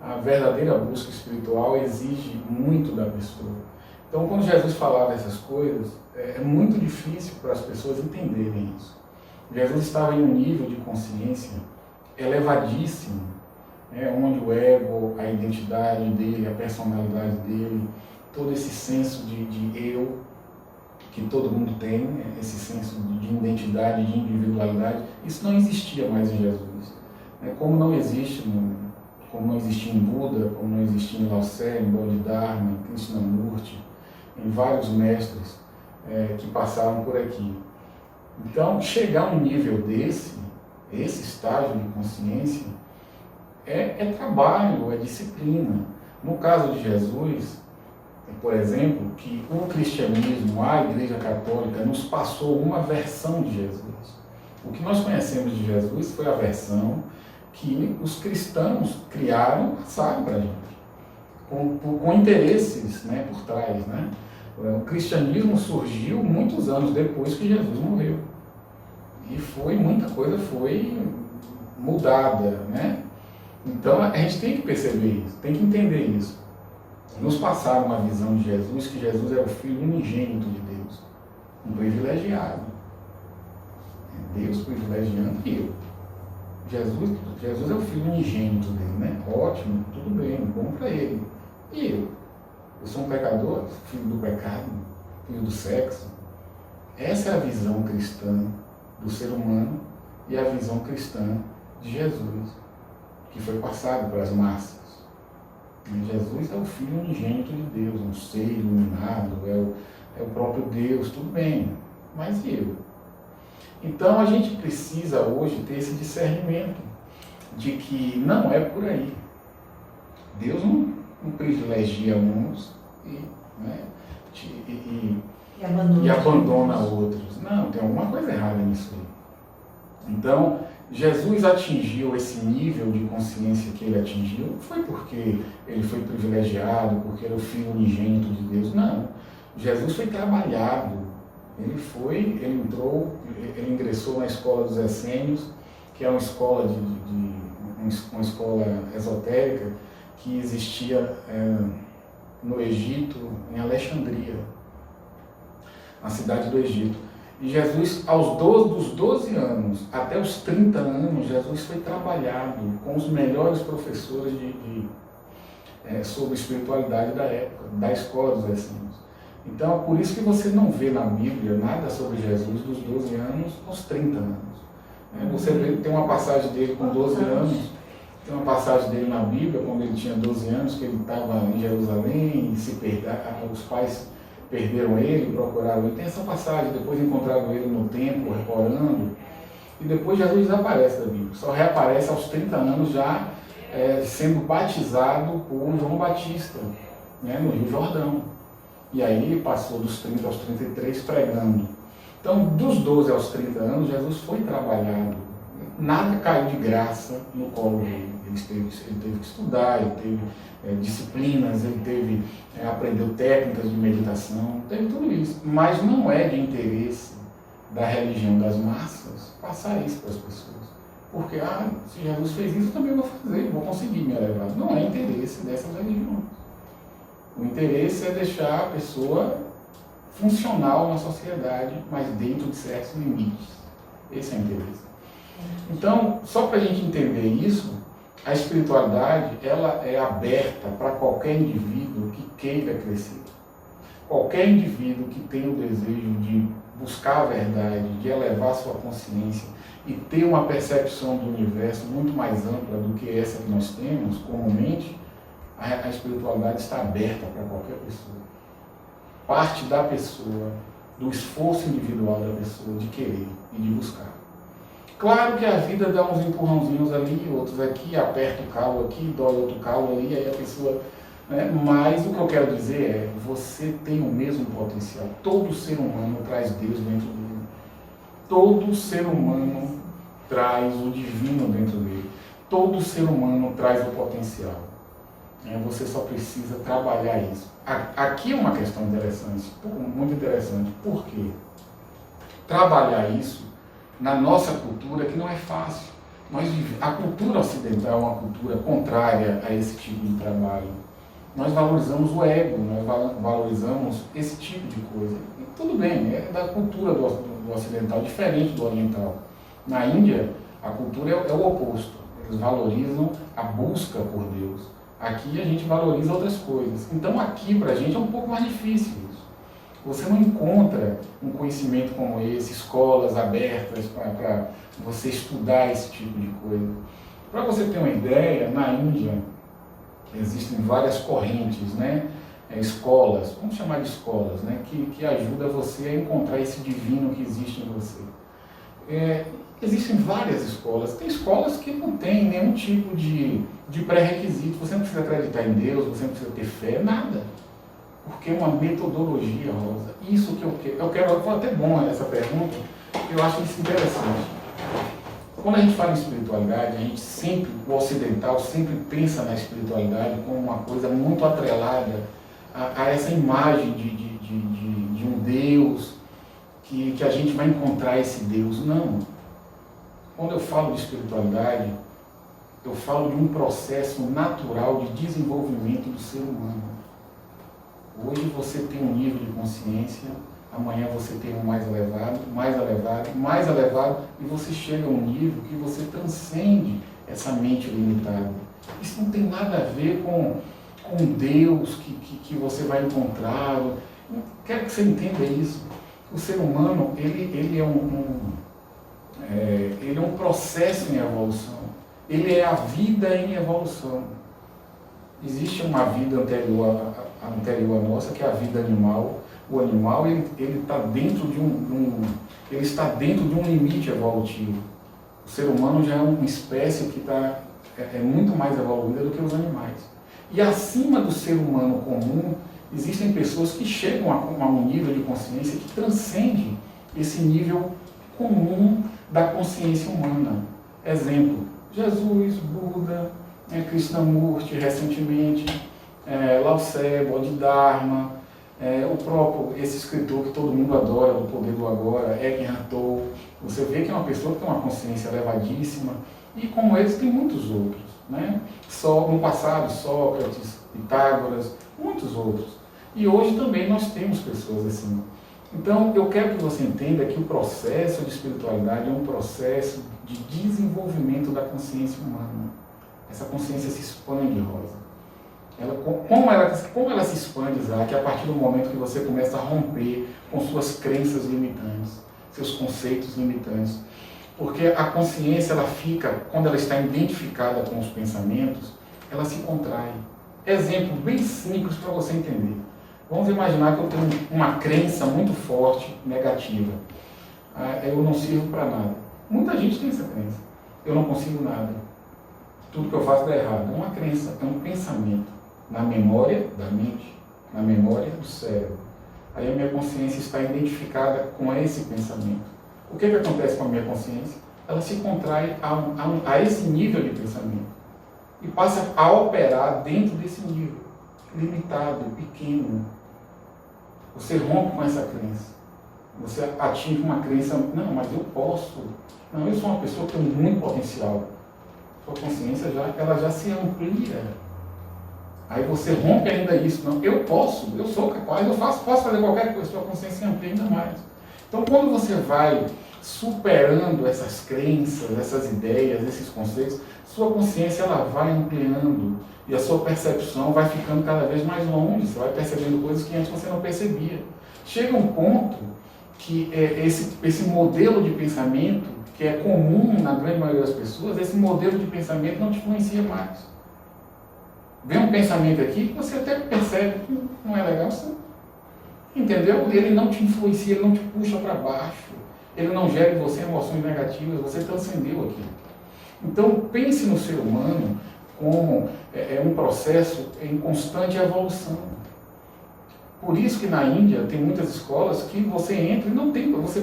A verdadeira busca espiritual exige muito da pessoa. Então, quando Jesus falava essas coisas, é muito difícil para as pessoas entenderem isso. Jesus estava em um nível de consciência elevadíssimo, onde o ego, a identidade dele, a personalidade dele, todo esse senso de eu que todo mundo tem, esse senso de identidade, de individualidade, isso não existia mais em Jesus. Como não existia em Buda, como não existia em Lao Tse, em Bodhidharma, em Krishnamurti, em vários mestres que passaram por aqui. Então, chegar a um nível esse estágio de consciência, é trabalho, é disciplina. No caso de Jesus, por exemplo, que o cristianismo, a Igreja Católica, nos passou uma versão de Jesus. O que nós conhecemos de Jesus foi a versão que os cristãos criaram e passaram para a gente, com interesses, né, por trás. Né? O cristianismo surgiu muitos anos depois que Jesus morreu. E muita coisa foi mudada. Né? Então a gente tem que perceber isso, tem que entender isso. Nos passaram uma visão de Jesus, que Jesus é o Filho unigênito de Deus, um privilegiado. Deus privilegiando eu. Jesus é o Filho unigênito dele, né? Ótimo, tudo bem, bom para ele. E eu? Eu sou um pecador, filho do pecado, filho do sexo. Essa é a visão cristã do ser humano e a visão cristã de Jesus, que foi passada pelas massas. Jesus é o Filho unigênito de Deus, um ser iluminado, é o próprio Deus, tudo bem, mas e eu? Então a gente precisa hoje ter esse discernimento de que não é por aí. Deus não privilegia uns e abandona outros. Não, tem alguma coisa errada nisso aí. Então, Jesus atingiu esse nível de consciência que ele atingiu, foi porque ele foi privilegiado, porque era o Filho unigênito de Deus. Não. Jesus foi trabalhado. Ele ingressou na escola dos essênios, que é uma escola uma escola esotérica que existia no Egito, em Alexandria, na cidade do Egito. E Jesus, dos 12 anos até os 30 anos, Jesus foi trabalhado com os melhores professores sobre espiritualidade da época, da escola dos essênios. Então, por isso que você não vê na Bíblia nada sobre Jesus dos 12 anos aos 30 anos. Você vê, tem uma passagem dele com 12 anos, tem uma passagem dele na Bíblia, quando ele tinha 12 anos, que ele estava em Jerusalém e se perdeu, os pais perderam ele, procuraram ele. Tem essa passagem, depois encontraram ele no templo, orando, e depois Jesus desaparece da Bíblia. Só reaparece aos 30 anos já sendo batizado por João Batista, no Rio Jordão. E aí passou dos 30 aos 33 pregando. Então, dos 12 aos 30 anos, Jesus foi trabalhado. Nada caiu de graça no colo dele. Ele teve que estudar, ele teve disciplinas, ele aprendeu técnicas de meditação, teve tudo isso. Mas não é de interesse da religião das massas, passar isso para as pessoas. Porque, se Jesus fez isso, eu também vou fazer, vou conseguir me elevar. Não é interesse dessas religiões. O interesse é deixar a pessoa funcional na sociedade, mas dentro de certos limites. Esse é o interesse. Então, só para a gente entender isso, a espiritualidade ela é aberta para qualquer indivíduo que queira crescer. Qualquer indivíduo que tenha o desejo de buscar a verdade, de elevar sua consciência e ter uma percepção do universo muito mais ampla do que essa que nós temos comumente, a espiritualidade está aberta para qualquer pessoa. Parte da pessoa, do esforço individual da pessoa de querer e de buscar. Claro que a vida dá uns empurrãozinhos ali, outros aqui, aperta o calo aqui, dói outro calo ali, aí a pessoa... Mas o que eu quero dizer é, você tem o mesmo potencial. Todo ser humano traz Deus dentro dele. Todo ser humano traz o divino dentro dele. Todo ser humano traz o potencial. Você só precisa trabalhar isso. Aqui é uma questão interessante, muito interessante. Por quê? Trabalhar isso na nossa cultura, que não é fácil. A cultura ocidental é uma cultura contrária a esse tipo de trabalho. Nós valorizamos o ego, nós valorizamos esse tipo de coisa. E tudo bem, é da cultura do ocidental, diferente do oriental. Na Índia, a cultura é o oposto. Eles valorizam a busca por Deus. Aqui a gente valoriza outras coisas. Então aqui para a gente é um pouco mais difícil isso. Você não encontra um conhecimento como esse, escolas abertas para você estudar esse tipo de coisa. Para você ter uma ideia, na Índia existem várias correntes, né? Escolas, vamos chamar de escolas, né? que ajuda você a encontrar esse divino que existe em você. Existem várias escolas. Tem escolas que não tem nenhum tipo de pré-requisito. Você não precisa acreditar em Deus, você não precisa ter fé, nada. Porque é uma metodologia, Rosa. Isso que eu quero, foi até bom essa pergunta, eu acho isso interessante. Quando a gente fala em espiritualidade, a gente sempre, o ocidental, sempre pensa na espiritualidade como uma coisa muito atrelada a essa imagem de um Deus, que a gente vai encontrar esse Deus. Não. Quando eu falo de espiritualidade, eu falo de um processo natural de desenvolvimento do ser humano. Hoje você tem um nível de consciência, amanhã você tem um mais elevado, mais elevado, mais elevado, e você chega a um nível que você transcende essa mente limitada. Isso não tem nada a ver com Deus que você vai encontrar. Quero que você entenda isso. O ser humano, ele é um processo em evolução. Ele é a vida em evolução. Existe uma vida anterior à nossa, que é a vida animal. O animal ele está dentro ele está dentro de um limite evolutivo. O ser humano já é uma espécie que é muito mais evoluída do que os animais. E acima do ser humano comum, existem pessoas que chegam a um nível de consciência que transcende esse nível comum da consciência humana. Exemplo, Jesus, Buda, Krishnamurti recentemente, Lao Tse, Bodhidharma, o próprio, esse escritor que todo mundo adora, do Poder do Agora, Eckhart Tolle. Você vê que é uma pessoa que tem uma consciência elevadíssima, e como eles tem muitos outros, né? No passado, Sócrates, Pitágoras, muitos outros. E hoje também nós temos pessoas assim. Então, eu quero que você entenda que o processo de espiritualidade é um processo de desenvolvimento da consciência humana. Essa consciência se expande, Rosa. Como ela se expande, Isaac, a partir do momento que você começa a romper com suas crenças limitantes, seus conceitos limitantes. Porque a consciência, ela fica, quando ela está identificada com os pensamentos, ela se contrai. Exemplo bem simples para você entender. Vamos imaginar que eu tenho uma crença muito forte, negativa. Eu não sirvo para nada. Muita gente tem essa crença. Eu não consigo nada. Tudo que eu faço dá errado. É uma crença, é um pensamento. Na memória da mente, na memória do cérebro. Aí a minha consciência está identificada com esse pensamento. O que acontece com a minha consciência? Ela se contrai a esse nível de pensamento. E passa a operar dentro desse nível. Limitado, pequeno. Você rompe com essa crença. Você atinge uma crença, não, mas eu posso. Não, eu sou uma pessoa que tem muito potencial. Sua consciência ela já se amplia. Aí você rompe ainda isso. Não, eu posso, eu sou capaz, posso fazer qualquer coisa. Sua consciência se amplia ainda mais. Então, quando você vai superando essas crenças, essas ideias, esses conceitos, sua consciência ela vai ampliando e a sua percepção vai ficando cada vez mais longe. Você vai percebendo coisas que antes você não percebia. Chega um ponto que esse modelo de pensamento, que é comum na grande maioria das pessoas, esse modelo de pensamento não te influencia mais. Vem um pensamento aqui que você até percebe que não é legal, você, entendeu? Ele não te influencia, ele não te puxa para baixo, ele não gera em você emoções negativas, você transcendeu aquilo. Então pense no ser humano como um processo em constante evolução. Por isso que na Índia tem muitas escolas que você entra e não tem, você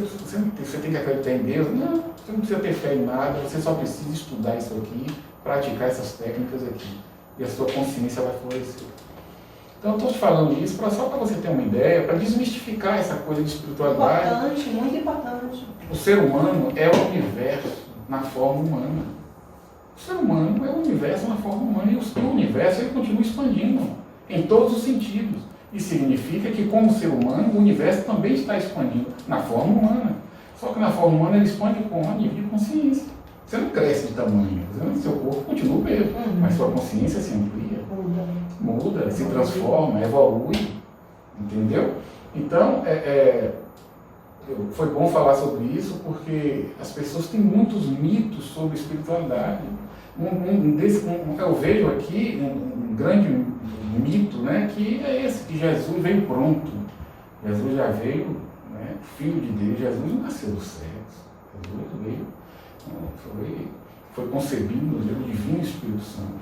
tem que acreditar em Deus, não, você não precisa ter fé em nada, você só precisa estudar isso aqui, praticar essas técnicas aqui, e a sua consciência vai florescer. Então eu estou te falando isso só para você ter uma ideia, para desmistificar essa coisa de espiritualidade. Importante, muito importante. O ser humano é o universo na forma humana. O ser humano é o universo na forma humana, e o universo ele continua expandindo em todos os sentidos. E significa que, como ser humano, o universo também está expandindo na forma humana. Só que na forma humana ele expande com a nível de consciência. Você não cresce de tamanho, seu corpo continua o mesmo, mas sua consciência se amplia, muda, se transforma, evolui, entendeu? Então, foi bom falar sobre isso, porque as pessoas têm muitos mitos sobre espiritualidade. Eu vejo aqui um grande mito, né, que é esse, que Jesus veio pronto. Jesus já veio, né, Filho de Deus. Jesus não nasceu do céu. Jesus veio, foi concebido pelo Divino Espírito Santo.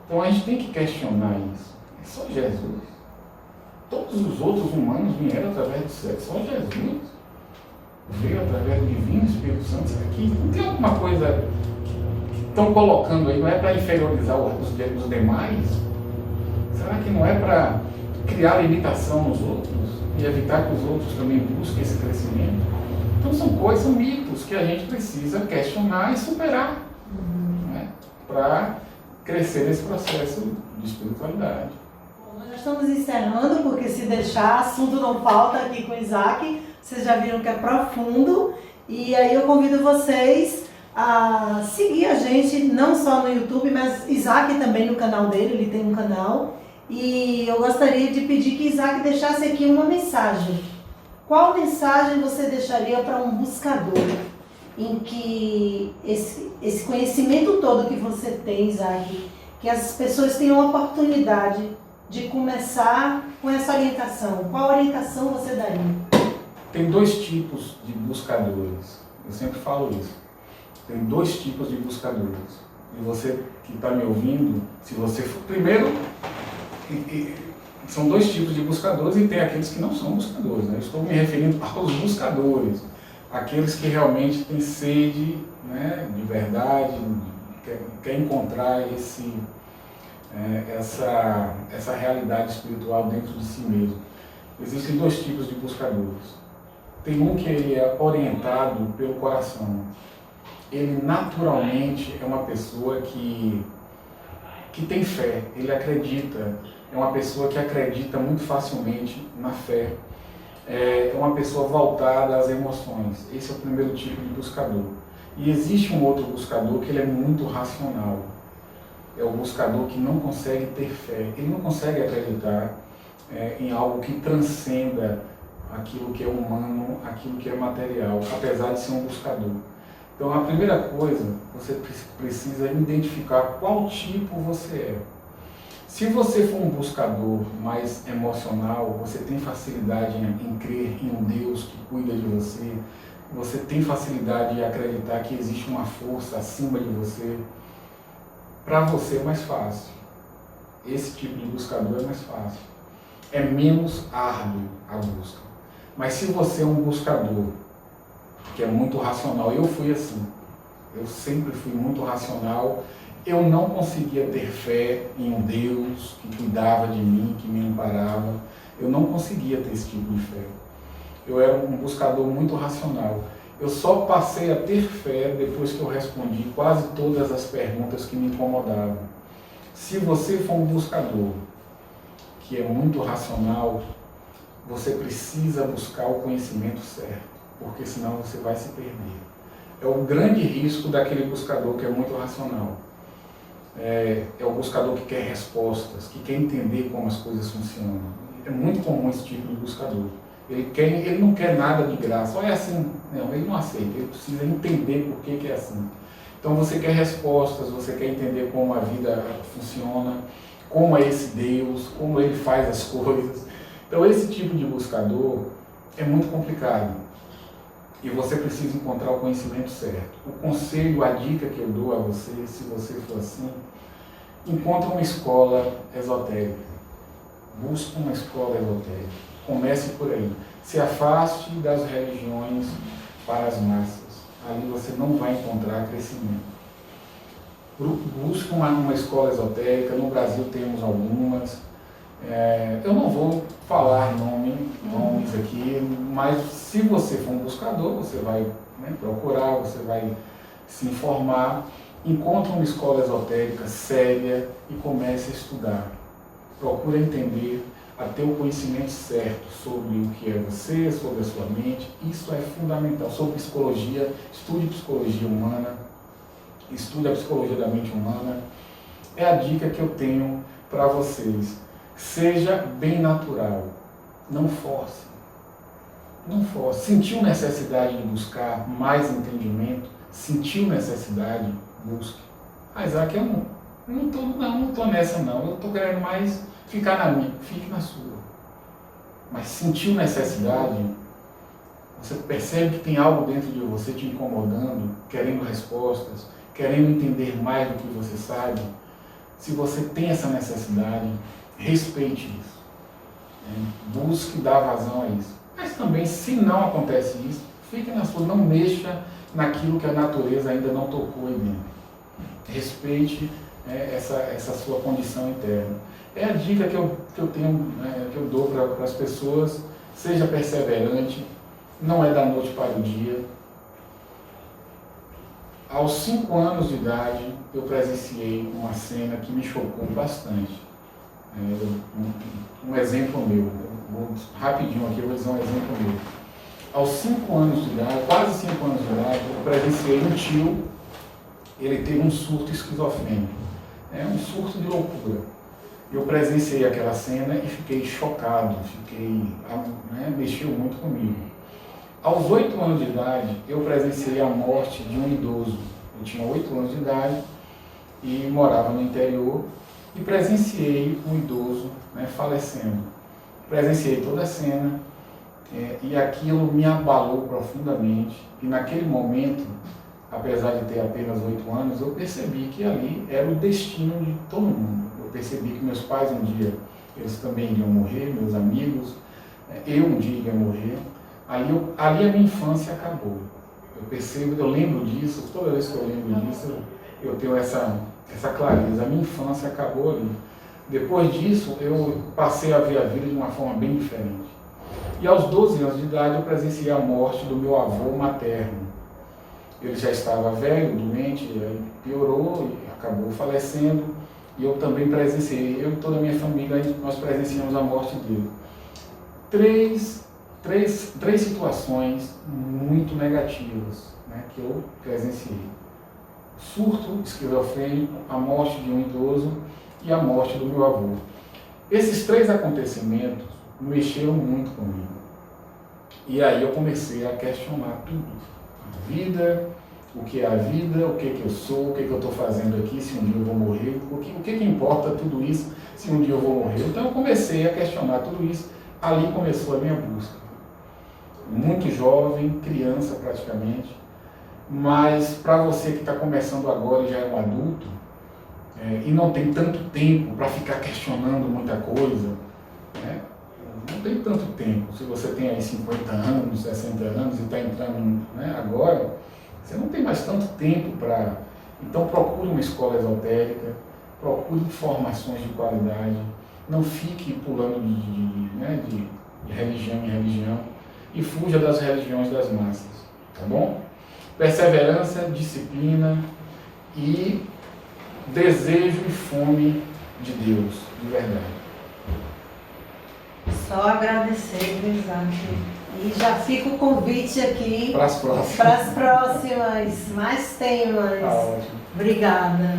Então a gente tem que questionar isso. É só Jesus. Todos os outros humanos vieram através do céu. Só Jesus veio através do Divino Espírito Santo. Aqui não tem alguma coisa que estão colocando aí, não é para inferiorizar os demais? Será que não é para criar limitação nos outros e evitar que os outros também busquem esse crescimento? Então são mitos que a gente precisa questionar e superar, né, para crescer nesse processo de espiritualidade. Bom, nós já estamos encerrando, porque se deixar, assunto não falta aqui com o Isaac. Vocês já viram que é profundo. E aí eu convido vocês a seguir a gente, não só no YouTube, mas Isaac também no canal dele, ele tem um canal. E eu gostaria de pedir que Isaac deixasse aqui uma mensagem. Qual mensagem você deixaria para um buscador em que esse conhecimento todo que você tem, Isaac, que as pessoas tenham a oportunidade de começar com essa orientação? Qual orientação você daria? Tem dois tipos de buscadores. Eu sempre falo isso. Tem dois tipos de buscadores. E você que está me ouvindo, se você for... Primeiro, são dois tipos de buscadores e tem aqueles que não são buscadores, né? Eu estou me referindo aos buscadores, aqueles que realmente têm sede, né, de verdade, quer encontrar essa realidade espiritual dentro de si mesmo. Existem dois tipos de buscadores. Tem um que ele é orientado pelo coração. Ele naturalmente é uma pessoa que tem fé, ele acredita, é uma pessoa que acredita muito facilmente na fé, é uma pessoa voltada às emoções. Esse é o primeiro tipo de buscador. E existe um outro buscador que ele é muito racional, é o buscador que não consegue ter fé, ele não consegue acreditar em algo que transcenda aquilo que é humano, aquilo que é material, apesar de ser um buscador. Então a primeira coisa, você precisa identificar qual tipo você é. Se você for um buscador mais emocional, você tem facilidade em crer em um Deus que cuida de você, você tem facilidade em acreditar que existe uma força acima de você, para você é mais fácil. Esse tipo de buscador é mais fácil. É menos árduo a busca. Mas se você é um buscador que é muito racional, eu fui assim, eu sempre fui muito racional, eu não conseguia ter fé em um Deus que cuidava de mim, que me amparava, eu não conseguia ter esse tipo de fé. eu era um buscador muito racional. Eu só passei a ter fé depois que eu respondi quase todas as perguntas que me incomodavam. Se você for um buscador que é muito racional, você precisa buscar o conhecimento certo, porque senão você vai se perder. É o grande risco daquele buscador que é muito racional. É o buscador que quer respostas, que quer entender como as coisas funcionam. É muito comum esse tipo de buscador. Ele não quer nada de graça. Olha, é assim. Não, ele não aceita. Ele precisa entender por que é assim. Então você quer respostas, você quer entender como a vida funciona, como é esse Deus, como ele faz as coisas. Então esse tipo de buscador é muito complicado. E você precisa encontrar o conhecimento certo. O conselho, a dica que eu dou a você, se você for assim, encontre uma escola esotérica. Busque uma escola esotérica. Comece por aí. Se afaste das religiões para as massas. Ali você não vai encontrar crescimento. Busque uma escola esotérica. No Brasil temos algumas. Eu não vou falar nomes aqui, mas se você for um buscador, você vai procurar, você vai se informar. Encontre uma escola esotérica séria e comece a estudar. Procure entender, a ter o conhecimento certo sobre o que é você, sobre a sua mente. Isso é fundamental. Sobre psicologia, estude psicologia humana, estude a psicologia da mente humana. É a dica que eu tenho para vocês. Seja bem natural, não force. Não force. Sentiu necessidade de buscar mais entendimento? Sentiu necessidade? Busque. Isaac, eu não estou nessa não, eu estou querendo mais ficar na minha, fique na sua. Mas sentiu necessidade, você percebe que tem algo dentro de você te incomodando, querendo respostas, querendo entender mais do que você sabe. Se você tem essa necessidade, respeite isso. Busque dar vazão a isso. Mas também, se não acontece isso, fique na sua, não mexa naquilo que a natureza ainda não tocou aí dentro. Respeite essa sua condição interna. É a dica que eu tenho, que eu dou para as pessoas. Seja perseverante, não é da noite para o dia. Aos 5 anos de idade, eu presenciei uma cena que me chocou bastante. Um exemplo meu, rapidinho aqui, eu vou dizer um exemplo meu. Aos 5 anos de idade, quase 5 anos de idade, eu presenciei um tio, ele teve um surto esquizofrênico, um surto de loucura. Eu presenciei aquela cena e fiquei chocado, mexeu muito comigo. Aos 8 anos de idade, eu presenciei a morte de um idoso. Eu tinha 8 anos de idade e morava no interior e presenciei um idoso falecendo. Presenciei toda a cena e aquilo me abalou profundamente. E naquele momento, apesar de ter apenas 8 anos, eu percebi que ali era o destino de todo mundo. Eu percebi que meus pais um dia, eles também iriam morrer, meus amigos, eu um dia iria morrer. Ali a minha infância acabou. Eu lembro disso, toda vez que eu lembro disso, eu tenho essa clareza. A minha infância acabou ali. Depois disso, eu passei a ver a vida de uma forma bem diferente. E aos 12 anos de idade, eu presenciei a morte do meu avô materno. Ele já estava velho, doente, aí piorou e acabou falecendo. E eu também presenciei, eu e toda a minha família, nós presenciamos a morte dele. Três situações muito negativas que eu presenciei. Surto esquizofrênico, a morte de um idoso e a morte do meu avô. Esses 3 acontecimentos mexeram muito comigo. E aí eu comecei a questionar tudo. A vida, o que é a vida, o que eu sou, o que eu estou fazendo aqui, se um dia eu vou morrer, o que importa tudo isso, se um dia eu vou morrer. Então eu comecei a questionar tudo isso. Ali começou a minha busca. Muito jovem, criança praticamente, mas para você que está começando agora e já é um adulto, e não tem tanto tempo para ficar questionando muita coisa, não tem tanto tempo. Se você tem aí 50 anos, 60 anos e está entrando agora, você não tem mais tanto tempo para... Então procure uma escola esotérica, procure informações de qualidade, não fique pulando de religião em religião. e fuja das religiões das massas, tá bom? Perseverança, disciplina e desejo e fome de Deus, de verdade. Só agradecer, viu, Isaac? E já fica o convite aqui Para as próximas. para as próximas, mais temas. Tá ótimo. Obrigada.